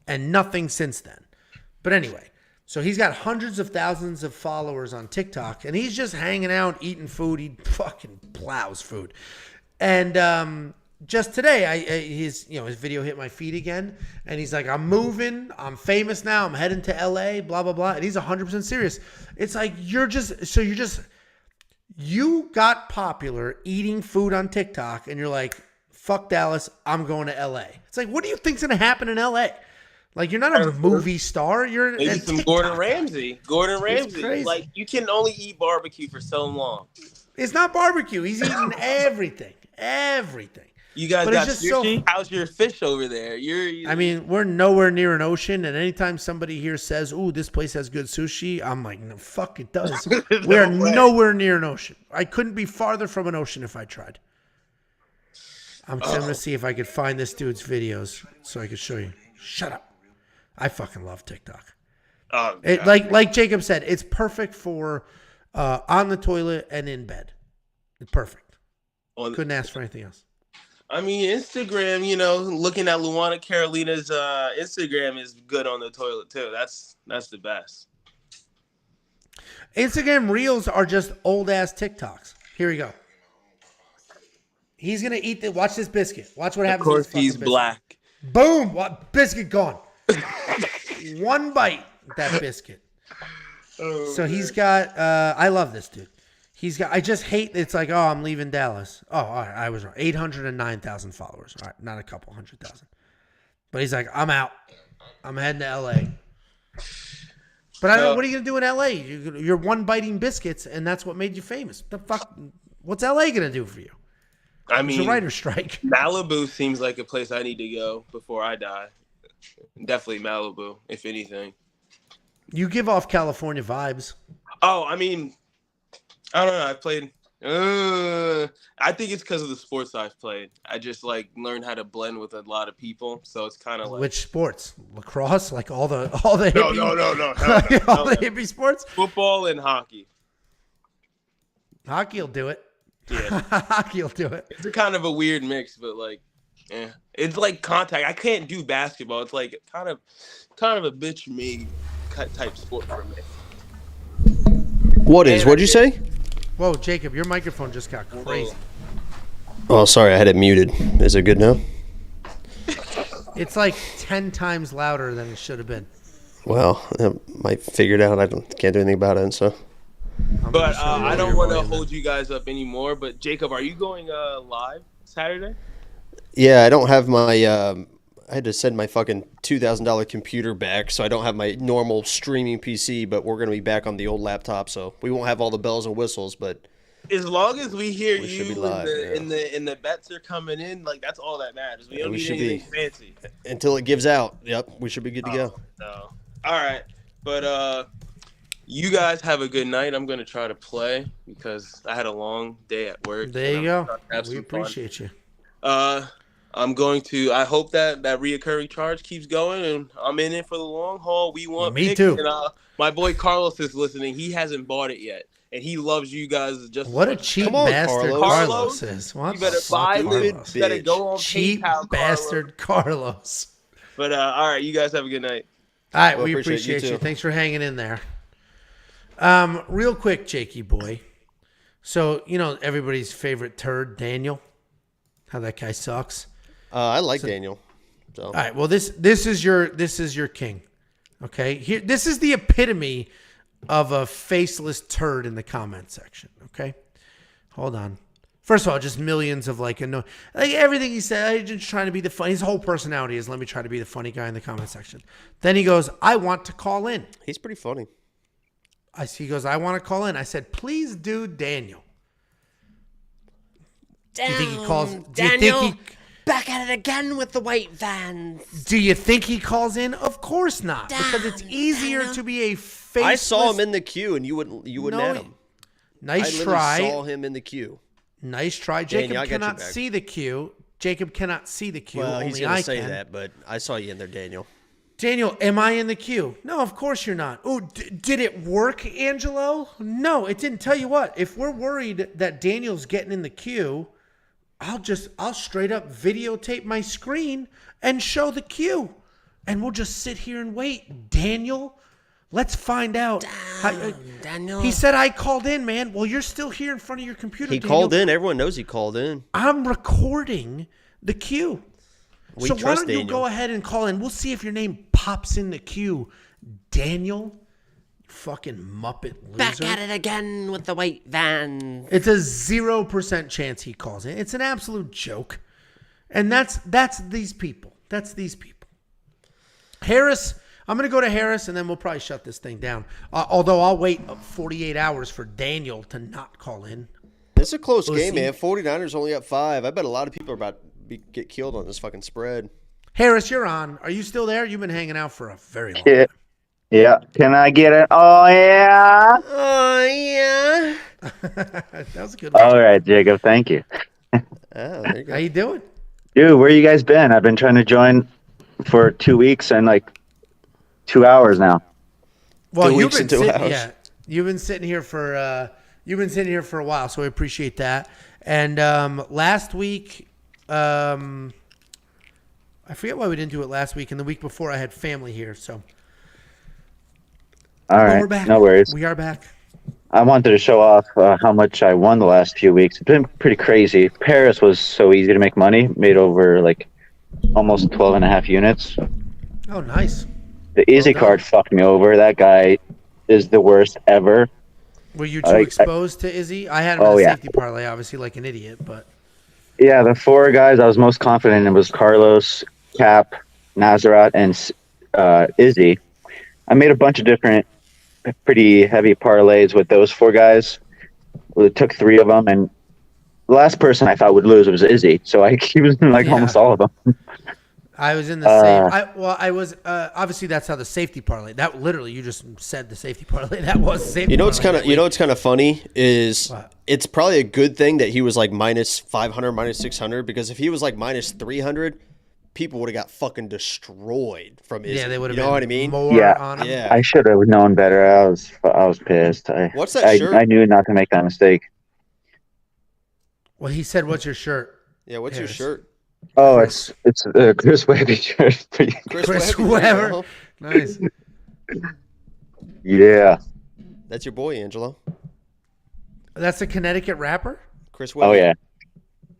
And nothing since then. But anyway, so he's got hundreds of thousands of followers on TikTok, and he's just hanging out, eating food. He fucking plows food. And just today, his video hit my feed again, and he's like, "I'm moving. I'm famous now. I'm heading to LA. Blah blah blah." And he's 100% serious. It's like you got popular eating food on TikTok, and you're like, "Fuck Dallas. I'm going to LA." It's like, what do you think's gonna happen in LA? Like, you're not a movie star. You're maybe some TikTok Gordon guy. Ramsay. Gordon Ramsay. crazy. Like, you can only eat barbecue for so long. It's not barbecue. He's eating everything. You guys But it's got just sushi? How's your fish over there? I mean, we're nowhere near an ocean, and anytime somebody here says, "Ooh, this place has good sushi," I'm like, "No, fuck, it does." We're nowhere near an ocean. I couldn't be farther from an ocean if I tried. I'm going to see if I could find this dude's videos so I could show you. Shut up. I fucking love TikTok. Like Jacob said, it's perfect for on the toilet and in bed. It's perfect. Couldn't ask for anything else. I mean, Instagram, looking at Luana Carolina's Instagram is good on the toilet too. That's the best. Instagram Reels are just old ass TikToks. Here we go. He's gonna eat the. Watch this biscuit. Watch what happens. Of course, to this he's biscuit. black. Boom! What biscuit gone? One bite, that biscuit. So he's got. I love this dude. He's got. I just hate. It's like, oh, I'm leaving Dallas. Oh, all right, I was wrong. 809,000 followers. All right, not a couple 100,000. But he's like, I'm out. I'm heading to LA. But I don't. What are you gonna do in LA? You're one biting biscuits, and that's what made you famous. The fuck? What's LA gonna do for you? I mean, it's a writer's strike. Malibu seems like a place I need to go before I die. Definitely Malibu, if anything. You give off California vibes. Oh, I mean, I don't know. I played. I think it's because of the sports I've played. I just like learned how to blend with a lot of people, so it's kind of like. Which sports? Lacrosse, like all the hippie, No. all the hippie sports. Football and hockey. Hockey will do it. Yeah, hockey will do it. it's a kind of a weird mix, but like, it's like contact. I can't do basketball. It's like kind of a bitch me type sport for me. What'd you say? Whoa, Jacob, your microphone just got crazy. Oh, sorry, I had it muted. Is it good now? It's like 10 times louder than it should have been. Well, I might figure it out. Can't do anything about it, so. But I don't want to hold you guys up anymore. But Jacob, are you going live Saturday? Yeah, I don't have my. I had to send my fucking $2,000 computer back, so I don't have my normal streaming PC. But we're gonna be back on the old laptop, so we won't have all the bells and whistles. But as long as we hear you live, and the bets are coming in, like that's all that matters. We don't need anything fancy until it gives out. Yep, we should be good to go. No. All right, but you guys have a good night. I'm gonna try to play because I had a long day at work. There you go. We appreciate you. I'm going to. I hope that reoccurring charge keeps going, and I'm in it for the long haul. We want me picks, too. And, my boy Carlos is listening. He hasn't bought it yet, and he loves you guys just. What a cheap bastard Carlos is! What you better buy it. You better go on cheap PayPal, bastard Carlos. But all right, you guys have a good night. All right, we appreciate you. Thanks for hanging in there. Real quick, Jakey boy. So everybody's favorite turd, Daniel. How that guy sucks. I like Daniel. So. All right. Well, this is your king. Okay. Here, this is the epitome of a faceless turd in the comment section. Okay. Hold on. First of all, just millions of like everything he said. I'm just trying to be the funny. His whole personality is let me try to be the funny guy in the comment section. Then he goes, I want to call in. He's pretty funny. He goes, I want to call in. I said, please do Daniel. Do you think he calls? Daniel, back at it again with the white vans. Do you think he calls in? Of course not, because it's easier to be a faceless. I saw him in the queue, and you wouldn't add him. Nice try. I saw him in the queue. Nice try. Jacob cannot see the queue. Jacob cannot see the queue. Well, he's only gonna I say can. that, but I saw you in there, Daniel. Daniel, am I in the queue? No, of course you're not. Oh, did it work, Angelo? No, it didn't. Tell you what, if we're worried that Daniel's getting in the queue, I'll straight up videotape my screen and show the queue. And we'll just sit here and wait. Daniel, let's find out. Daniel. He said I called in, man. Well, you're still here in front of your computer, He Daniel. called in. Everyone knows he called in. I'm recording the queue. So why don't you go ahead and call in? We'll see if your name pops in the queue. Daniel, fucking Muppet loser. Back at it again with the white van. It's a 0% chance he calls in. It's an absolute joke. And that's these people. That's these people. Harris, I'm going to go to Harris, and then we'll probably shut this thing down. Although I'll wait 48 hours for Daniel to not call in. It's a close game, man. 49ers only up 5. I bet a lot of people are about to get killed on this fucking spread. Harris, you're on. Are you still there? You've been hanging out for a very long time. Yeah. Can I get it? Oh, yeah. Oh, yeah. That was a good one. All right, Jacob. Thank you. There you go. How you doing? Dude, where you guys been? I've been trying to join for 2 weeks and like 2 hours now. Well, 2 you've weeks been and 2 sitting, hours. yeah, you've been sitting here for a while, so we appreciate that. And last week, I forget why we didn't do it last week, and the week before I had family here, so. All right, we're back. no worries. We are back. I wanted to show off how much I won the last few weeks. It's been pretty crazy. Paris was so easy to make money. Made over like almost 12 and a half units. Oh, nice. The easy card fucked me over. That guy is the worst ever. Were you too exposed to Izzy? I had him in a safety parlay, obviously, like an idiot, but. Yeah, the 4 guys I was most confident in was Carlos, Cap, Montserrat, and Izzy. I made a bunch of different pretty heavy parlays with those 4 guys. It took 3 of them, and the last person I thought would lose was Izzy. So he was in almost all of them. I was in the same. I was obviously that's how the safety parlay. That literally you just said the safety parlay. That was safety. What's kind of funny is it's probably a good thing that he was like minus 500, minus 600, because if he was like minus 300, people would have got fucking destroyed from Izzy. Yeah, they would have. You know what I mean? On him. Yeah. I should have known better. I was pissed. What's that shirt? I knew not to make that mistake. Well, he said, "What's your shirt?" Yeah, what's your shirt? Oh, it's Chris Webby shirt. Chris Webber. Nice. Yeah. That's your boy, Angelo. That's a Connecticut rapper? Chris Webby. Oh, yeah.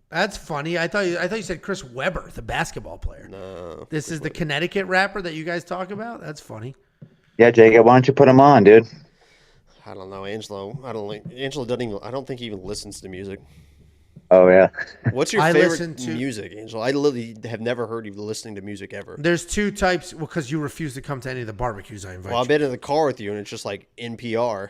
That's funny. I thought you said Chris Webber, the basketball player. No. This is the Connecticut rapper that you guys talk about? That's funny. Yeah, Jacob, why don't you put him on, dude? I don't know, Angelo. Angelo doesn't even. I don't think he even listens to music. Oh yeah. What's your I favorite listen to- music, Angelo? I literally have never heard you listening to music ever. There's two types. Well, because you refuse to come to any of the barbecues I invite. Well, I've been in the car with you, and it's just like NPR.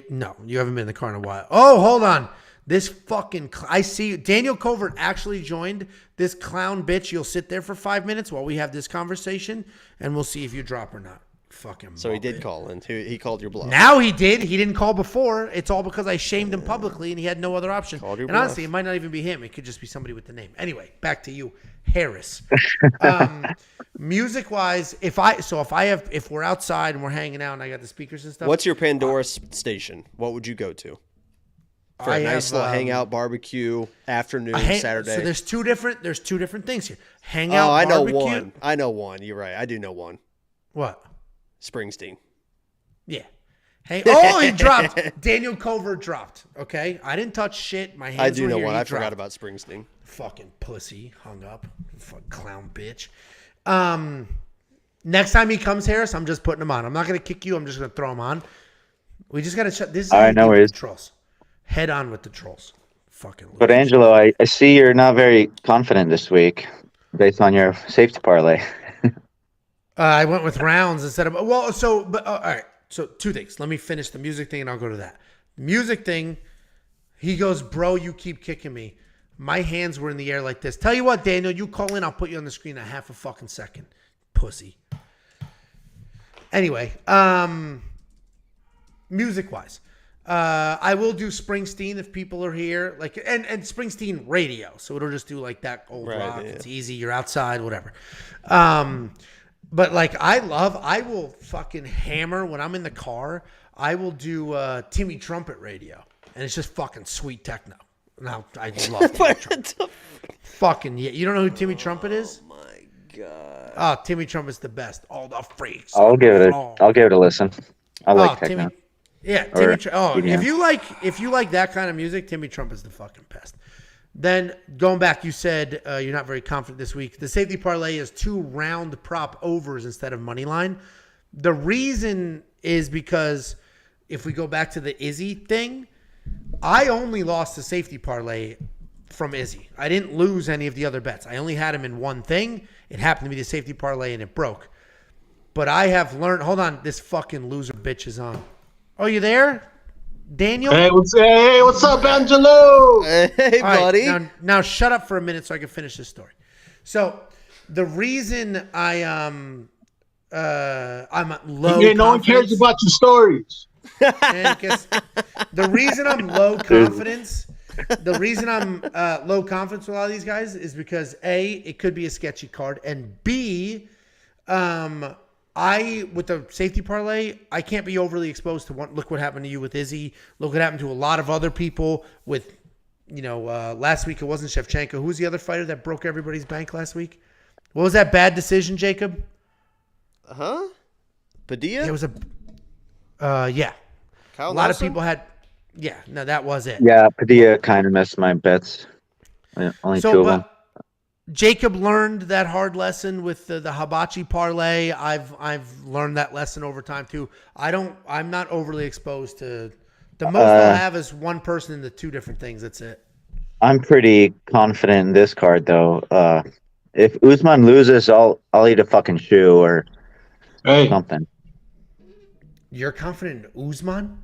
No, you haven't been in the car in a while. Oh, hold on. This fucking I see Daniel Covert actually joined. This clown bitch. You'll sit there for 5 minutes while we have this conversation, and we'll see if you drop or not. Fucking. So he did call in. He called your bluff. Now he did. He didn't call before. It's all because I shamed him publicly, and he had no other option. Called your And honestly, bluff. it might not even be him. It could just be somebody with the name. Anyway, back to you, Harris. Music wise, if we're outside and we're hanging out and I got the speakers and stuff. What's your Pandora station? What would you go to? For a nice little hangout barbecue afternoon Saturday. So there's two different things here. Hangout. Oh, I know barbecue. one. I know one. You're right. I do know one. What? Springsteen. Yeah. Hey. Oh, he dropped. Daniel Covert dropped. Okay. I didn't touch shit. My hands I do were know here. one. He I dropped. forgot about Springsteen. Fucking pussy. Hung up. Fuck clown bitch. Next time he comes, Harris, I'm just putting him on. I'm not gonna kick you. I'm just gonna throw him on. We just gotta shut this. All right, no worries. Trolls. Head on with the trolls. Fucking. But Angelo, I see you're not very confident this week, based on your safety parlay. I went with rounds instead of all right. So two things. Let me finish the music thing, and I'll go to that. Music thing. He goes, bro, you keep kicking me. My hands were in the air like this. Tell you what, Daniel, you call in. I'll put you on the screen in a half a fucking second, pussy. Anyway, music wise. I will do Springsteen if people are here, like and Springsteen radio, so it'll just do like that old rock. Yeah. It's easy. You're outside, whatever. But like I will fucking hammer when I'm in the car. I will do Timmy Trumpet radio, and it's just fucking sweet techno. Now I love Timmy Trumpet. Fucking yeah, you don't know who Timmy Trumpet is? Oh my god. Oh, Timmy Trumpet's the best. All the freaks. I'll give it a listen. I like techno. Timmy. Yeah, if you like that kind of music, Timmy Trump is the fucking best. Then going back, you said you're not very confident this week. The safety parlay is 2 round prop overs instead of money line. The reason is because if we go back to the Izzy thing, I only lost the safety parlay from Izzy. I didn't lose any of the other bets. I only had him in one thing. It happened to be the safety parlay and it broke. But I have learned. Hold on, this fucking loser bitch is on. Oh, you there, Daniel? Hey, what's up, Angelo? Hey, buddy. Right, now shut up for a minute so I can finish this story. So the reason I'm low. Yeah, no one cares about your stories. The reason I'm low confidence. The reason I'm low confidence with a lot of these guys is because A, it could be a sketchy card, and B, with the safety parlay, I can't be overly exposed to one. Look what happened to you with Izzy. Look what happened to a lot of other people with, last week it wasn't Shevchenko. Who was the other fighter that broke everybody's bank last week? What was that bad decision, Jacob? Huh? Padilla? It was yeah. Kyle a lot Nelson? of people had, yeah, no, that was it. Yeah, Padilla kind of missed my bets. Only 2 of them. Jacob learned that hard lesson with the hibachi parlay. I've learned that lesson over time too. I'm not overly exposed to the most I'll have is one person in the 2 different things. That's it. I'm pretty confident in this card though. If Usman loses, I'll eat a fucking shoe or something. You're confident in Usman?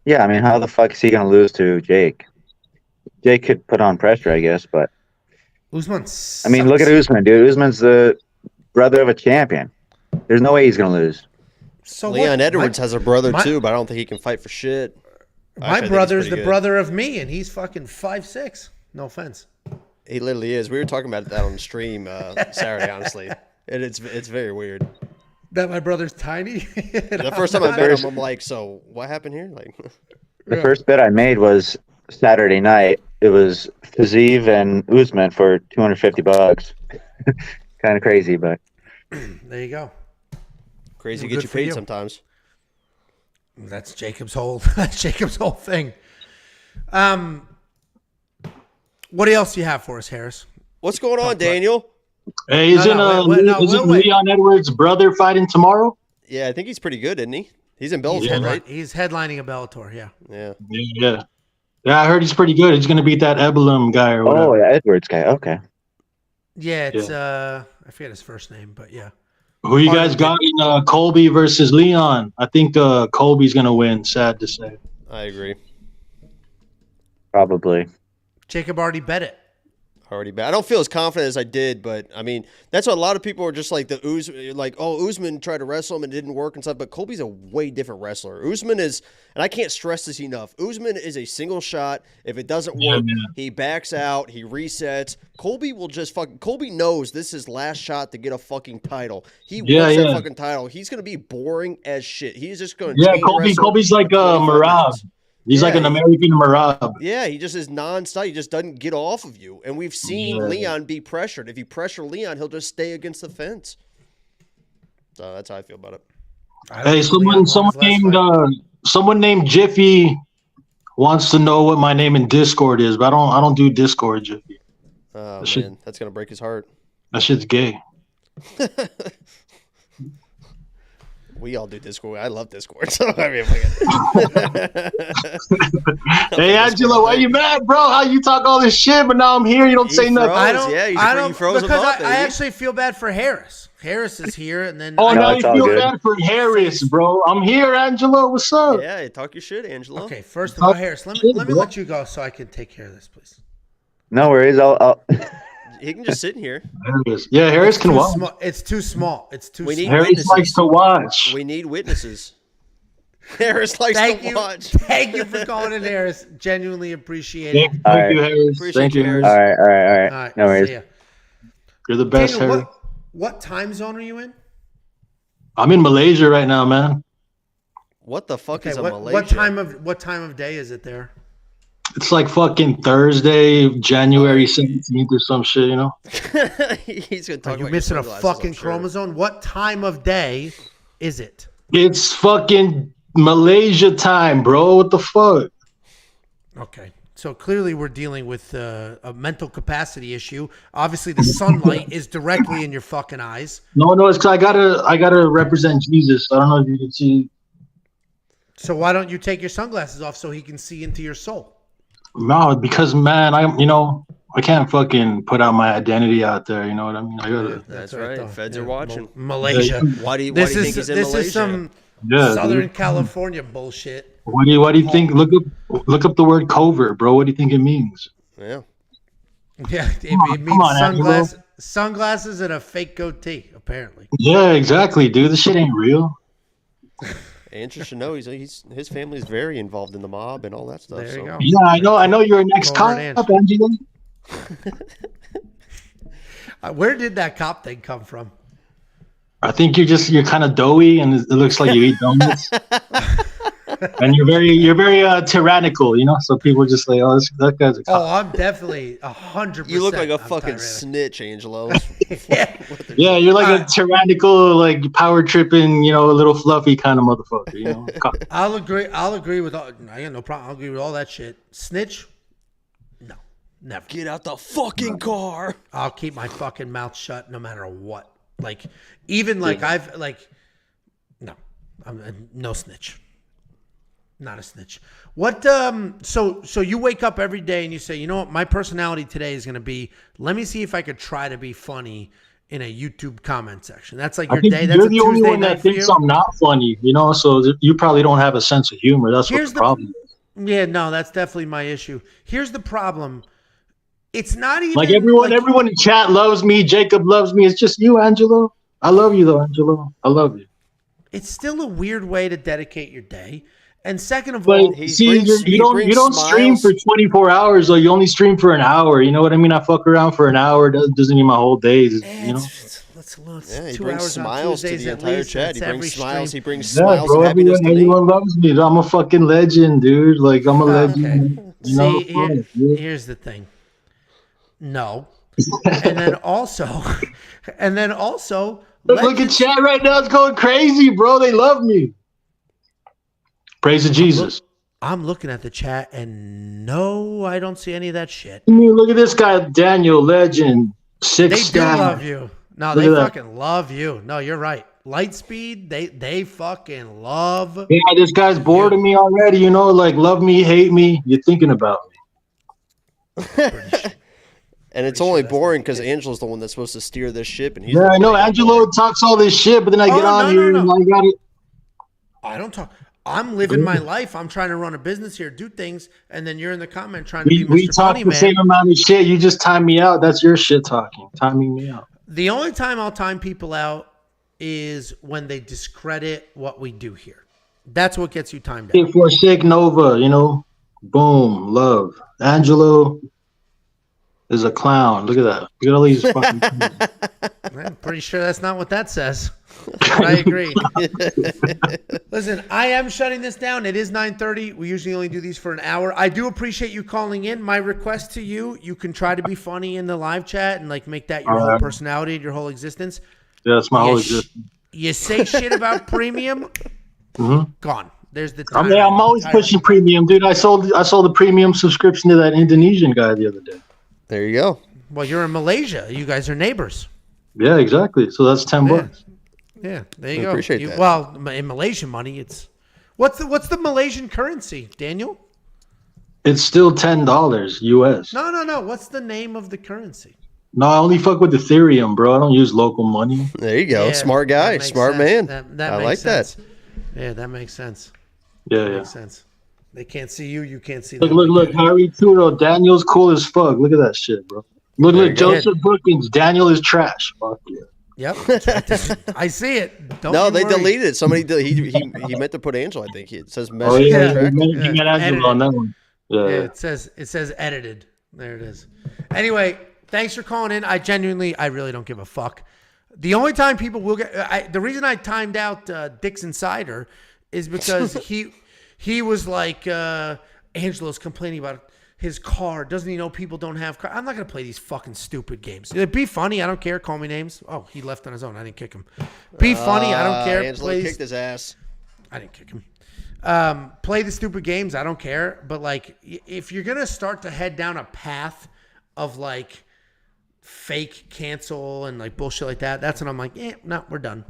Yeah, I mean, how the fuck is he gonna lose to Jake? Jake could put on pressure, I guess, but Usman I mean, look at Usman, dude. Usman's the brother of a champion. There's no way he's gonna lose. So Leon Edwards has a brother too, but I don't think he can fight for shit. My brother's the brother of me, and he's fucking 5'6". No offense. He literally is. We were talking about that on the stream Saturday, honestly. It's very weird. That my brother's tiny? The first time I met him, I'm like, so what happened here? Like, the first bet I made was Saturday night. It was Fiziev and Usman for $250. Kind of crazy, but there you go. Crazy get you paid sometimes. That's Jacob's whole thing. What else do you have for us, Harris? What's going on, Daniel? Hey, isn't Leon Edwards' brother fighting tomorrow? Yeah, I think he's pretty good, isn't he? He's in Bellator, right? He's headlining a Bellator, yeah. Yeah, I heard he's pretty good. He's going to beat that Ebelim guy or whatever. Oh, yeah, Edwards guy. Okay. Yeah, it's I forget his first name, but yeah. Who you guys got in Colby versus Leon? I think Colby's going to win, sad to say. I agree. Probably. Jacob already bet it. Already bad. I don't feel as confident as I did, but I mean, that's what a lot of people are just like Usman tried to wrestle him and it didn't work and stuff, but Colby's a way different wrestler. Usman is, and I can't stress this enough, Usman is a single shot. If it doesn't work, he backs out, he resets. Colby will just Colby knows this is his last shot to get a fucking title. He wants that fucking title. He's going to be boring as shit. He's just going to Colby's like Marab. He's like an American Marab. Yeah, he just is nonstop. He just doesn't get off of you. And we've seen Leon be pressured. If you pressure Leon, he'll just stay against the fence. So that's how I feel about it. Hey, someone named Jiffy wants to know what my name in Discord is, but I don't do Discord, Jiffy. Oh man, that's gonna break his heart. That shit's gay. We all do Discord. I love Discord. So I mean, hey, Angelo, why you mad, bro? How you talk all this shit, but now I'm here, you don't say nothing. I don't because I actually feel bad for Harris. Harris is here, and then now you feel bad for Harris, bro. I'm here, Angelo. What's up? Yeah, talk your shit, Angelo. Okay, first of all, Harris, let me let you go so I can take care of this, please. No worries. I'll He can just sit in here. Yeah, Harris can watch. It's too small. It's too small. Harris likes to watch. We need witnesses. Harris likes to watch. Thank you for calling in, Harris. Genuinely appreciate it. Thank you, Harris. Thank you, Harris. All right. No worries. You're the best, Daniel, Harris. What time zone are you in? I'm in Malaysia right now, man. What the fuck is Malaysia? What time of day is it there? It's like fucking Thursday, January 17th or some shit, you know? He's gonna talk about you missing a fucking chromosome? What time of day is it? It's fucking Malaysia time, bro. What the fuck? Okay. So clearly we're dealing with a mental capacity issue. Obviously the sunlight is directly in your fucking eyes. No, it's because I gotta represent Jesus. I don't know if you can see. So why don't you take your sunglasses off so he can see into your soul? No, because man, I can't fucking put out my identity out there. You know what I mean? That's right. Feds are watching. Malaysia. Why do you think he's in Malaysia? This is some Southern California bullshit. What do you think? Look up the word covert, bro. What do you think it means? Yeah. Yeah, it means sunglasses and a fake goatee, apparently. Yeah, exactly, dude. This shit ain't real. Andrew should know his family's very involved in the mob and all that stuff. There you go. Yeah, I know you're an ex-cop, Angelo. Where did that cop thing come from? I think you're kind of doughy and it looks like you eat donuts. And you're very tyrannical, you know. So people are just like, "Oh, that guy's a cop." Oh, I'm definitely 100%. You look like a fucking snitch, Angelo. Yeah, you're like a tyrannical, like power tripping, you know, a little fluffy kind of motherfucker. You know. I'll agree with all. I got no problem. I'll agree with all that shit. Snitch? No, never. Get out the fucking car. I'll keep my fucking mouth shut no matter what. Like, even like no, I'm no snitch. Not a snitch. What? So you wake up every day and you say, you know what? My personality today is going to be. Let me see if I could try to be funny in a YouTube comment section. That's like your day. That's you're the only one that thinks I'm not funny. You know, so you probably don't have a sense of humor. That's what the problem is. Yeah, no, that's definitely my issue. Here's the problem. It's not even like everyone in chat loves me. Jacob loves me. It's just you, Angelo. I love you though, Angelo. I love you. It's still a weird way to dedicate your day. And second of all, you don't stream for 24 hours, though. You only stream for an hour. You know what I mean? I fuck around for an hour. It doesn't mean my whole day. You know? He brings smiles to the entire chat. He brings smiles. He brings smiles. Bro, everyone loves me. I'm a fucking legend, dude. Like I'm a legend. Okay. You know? Here's the thing. No, and then also, look at chat right now. It's going crazy, bro. They love me. Praise to Jesus. I'm looking at the chat, and no, I don't see any of that shit. I mean, look at this guy, Daniel Legend. They do star. love you. No, Look they at that. fucking love you. No, you're right. Lightspeed, they fucking love. Yeah, this guy's bored of me already. You know, like love me, hate me. You're thinking about me. And it's only boring because Angelo's the one that's supposed to steer this ship, and he's Yeah, I know. Angelo talks all this shit, but then I get on here and I got it. I don't talk. I'm living my life. I'm trying to run a business here, do things, and then you're in the comment trying to be Mr. We talk Funny the Man. same amount of shit. You just time me out. That's your shit talking. Timing me out. The only time I'll time people out is when they discredit what we do here. That's what gets you timed out. For Shake Nova, you know, boom, love. Angelo is a clown. Look at that. Look at all these fucking. I'm pretty sure that's not what that says. But I agree. Listen, I am shutting this down. It is 9:30. We usually only do these for an hour. I do appreciate you calling in. My request to you, you can try to be funny in the live chat and like make that your whole personality, your whole existence. Yeah, that's my whole existence. You say shit about premium, gone. There's the time. I'm always pushing premium, dude. I sold the premium subscription to that Indonesian guy the other day. There you go. Well, you're in Malaysia. You guys are neighbors. Yeah, exactly. So that's $10. Yeah, there you go. Appreciate that. Well, in Malaysian money, it's what's the Malaysian currency, Daniel? It's still $10 US. No. What's the name of the currency? No, I only fuck with Ethereum, bro. I don't use local money. There you go. Yeah, Smart guy. Smart sense. man. That I makes like sense. that. Yeah, that makes sense. Yeah, Makes sense. They can't see you. You can't see Look, them. look, Harry Turo. Daniel's cool as fuck. Look at that shit, bro. Look, Joseph Brookins. Daniel is trash. Fuck yeah. Yep. I see it. Don't No, you they worry. deleted it. Somebody he meant to put Angel. I think it says message. Oh yeah, contract. you got Angelo on that one. Yeah. Yeah, it says edited. There it is. Anyway, thanks for calling in. I really don't give a fuck. The only time people will get the reason I timed out Dick's Insider is because he was like Angelo's complaining about his car. Doesn't he know people don't have cars? I'm not gonna play these fucking stupid games. Be funny. I don't care. Call me names. Oh, he left on his own. I didn't kick him. Be funny. I don't care. Angelo kicked his ass. I didn't kick him. Play the stupid games. I don't care. But like, if you're gonna start to head down a path of like fake cancel and like bullshit like that, that's when I'm like, no, we're done.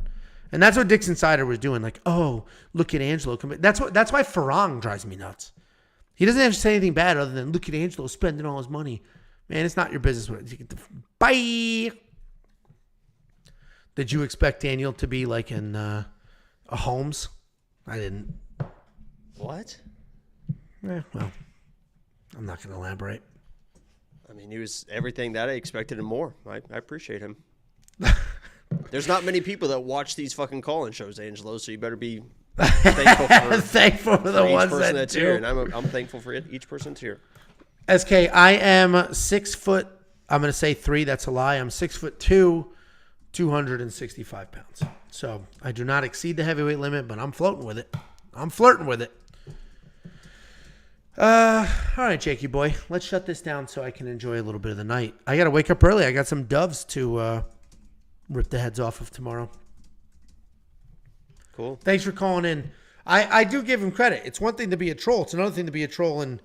And that's what Dick's Insider was doing. Like, oh, look at Angelo. That's why Farang drives me nuts. He doesn't have to say anything bad other than look at Angelo spending all his money. Man, it's not your business. Bye. Did you expect Daniel to be like in a Holmes? I didn't. What? Well, I'm not going to elaborate. I mean, he was everything that I expected and more. I appreciate him. There's not many people that watch these fucking call-in shows, Angelo, so you better be thankful for the ones person that that's do. here. And I'm thankful for each person that's here. SK, I am 6 foot. I'm going to say 3. That's a lie. I'm 6'2", 265 pounds. So I do not exceed the heavyweight limit, but I'm floating with it. I'm flirting with it. All right, Jakey boy, let's shut this down so I can enjoy a little bit of the night. I got to wake up early. I got some doves to rip the heads off of tomorrow. Cool. Thanks for calling in. I do give him credit. It's one thing to be a troll. It's another thing to be a troll and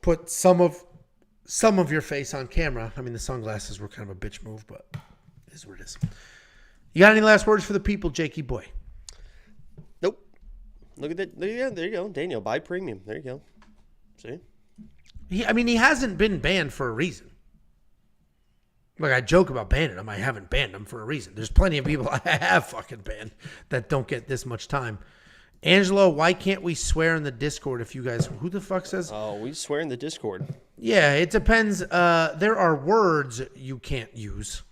put some of your face on camera. I mean, the sunglasses were kind of a bitch move, but it is what it is. You got any last words for the people, Jakey boy? Nope. Look at that. Yeah, there you go. Daniel, buy premium. There you go. See? He hasn't been banned for a reason. Like, I joke about banning him. I haven't banned him for a reason. There's plenty of people I have fucking banned that don't get this much time. Angelo, why can't we swear in the Discord if you guys... Who the fuck says... Oh, we swear in the Discord. Yeah, it depends. There are words you can't use.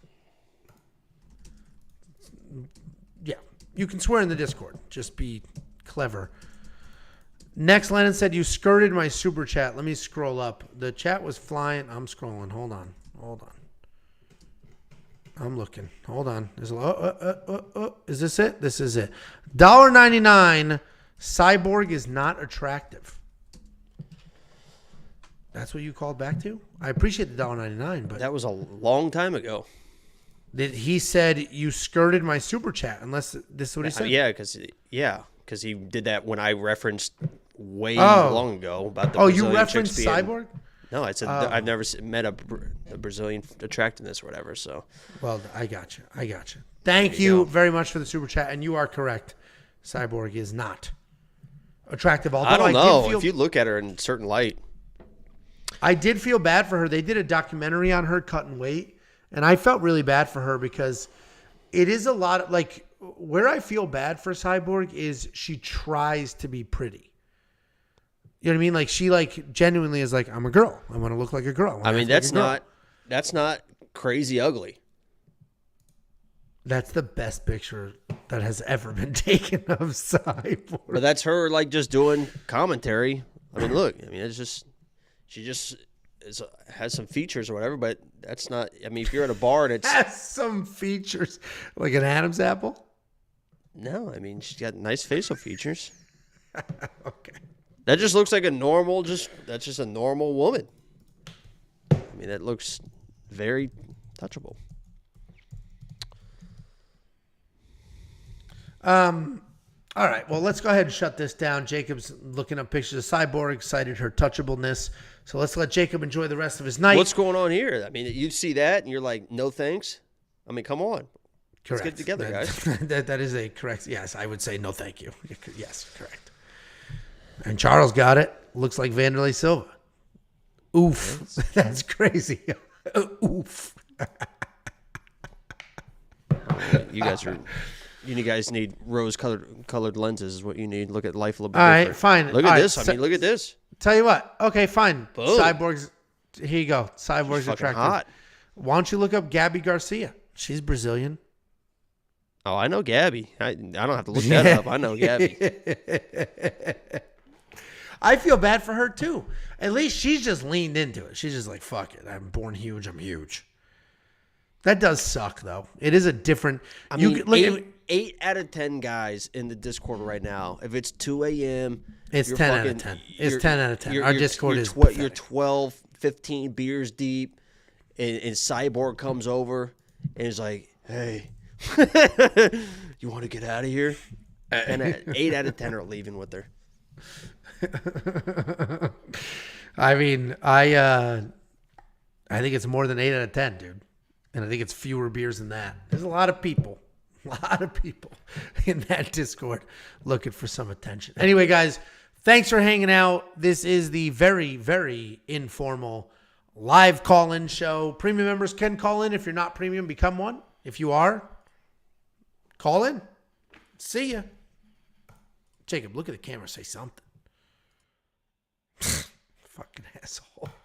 Yeah, you can swear in the Discord. Just be clever. Next, Lennon said, you skirted my super chat. Let me scroll up. The chat was flying. I'm scrolling. Hold on. I'm looking. Hold on. There's a is this it? This is it. $1.99. Cyborg is not attractive. That's what you called back to? I appreciate the $1.99, but that was a long time ago. He said you skirted my super chat. Unless this is what he said. Yeah, because he did that when I referenced way Oh. long ago about the Oh, Brazilian you chicks referenced being- Cyborg? No, I said I've never met a Brazilian attractiveness or whatever. So Well, I got you. Thank you go. very much for the super chat, and you are correct. Cyborg is not attractive. Although I don't know did feel, if you look at her in a certain light. I did feel bad for her. They did a documentary on her cutting weight, and I felt really bad for her because it is a lot of like where I feel bad for Cyborg is she tries to be pretty. You know what I mean? Like she like genuinely is like, I'm a girl. I want to look like a girl. I mean, that's not crazy ugly. That's the best picture that has ever been taken of Cyborg. But that's her like just doing commentary. I mean, look. I mean, it's just she just has some features or whatever. But that's not. I mean, if you're at a bar and it's has some features like an Adam's apple. No, I mean she's got nice facial features. Okay. That just looks like a normal. That's just a normal woman. I mean, that looks very touchable. All right. Well, let's go ahead and shut this down. Jacob's looking up pictures of Cyborg, cited her touchableness. So let's let Jacob enjoy the rest of his night. What's going on here? I mean, you see that and you're like, no thanks. I mean, come on. Correct. Let's get together, guys. that is a correct. Yes, I would say no, thank you. Yes, correct. And Charles got it. Looks like Vanderlei Silva. Oof. That's crazy. Oof. You guys need rose-colored lenses is what you need. Look at life a little bit All different. right, fine. Look All at right, this. I mean, look at this. Tell you what. Okay, fine. Boom. Cyborg's. Here you go. Cyborg's She's fucking attractive. hot. Why don't you look up Gabby Garcia? She's Brazilian. Oh, I know Gabby. I don't have to look that up. I know Gabby. I feel bad for her too. At least she's just leaned into it. She's just like, fuck it. I'm born huge. I'm huge. That does suck though. It is a different. I mean, 8 out of 10 guys in the Discord right now. If it's 2 a.m., it's 10 out of 10. It's 10 out of 10. Our Discord is. You're 12, 15 beers deep, and Cyborg comes over and is like, "Hey, you want to get out of here?" And 8 out of 10 are leaving with her. I mean, I think it's more than 8 out of 10, dude. And I think it's fewer beers than that. There's a lot of people in that Discord looking for some attention. Anyway, guys, thanks for hanging out. This is the very, very informal live call-in show. Premium members can call in. If you're not premium, become one. If you are, call in. See ya. Jacob, look at the camera. Say something. Fucking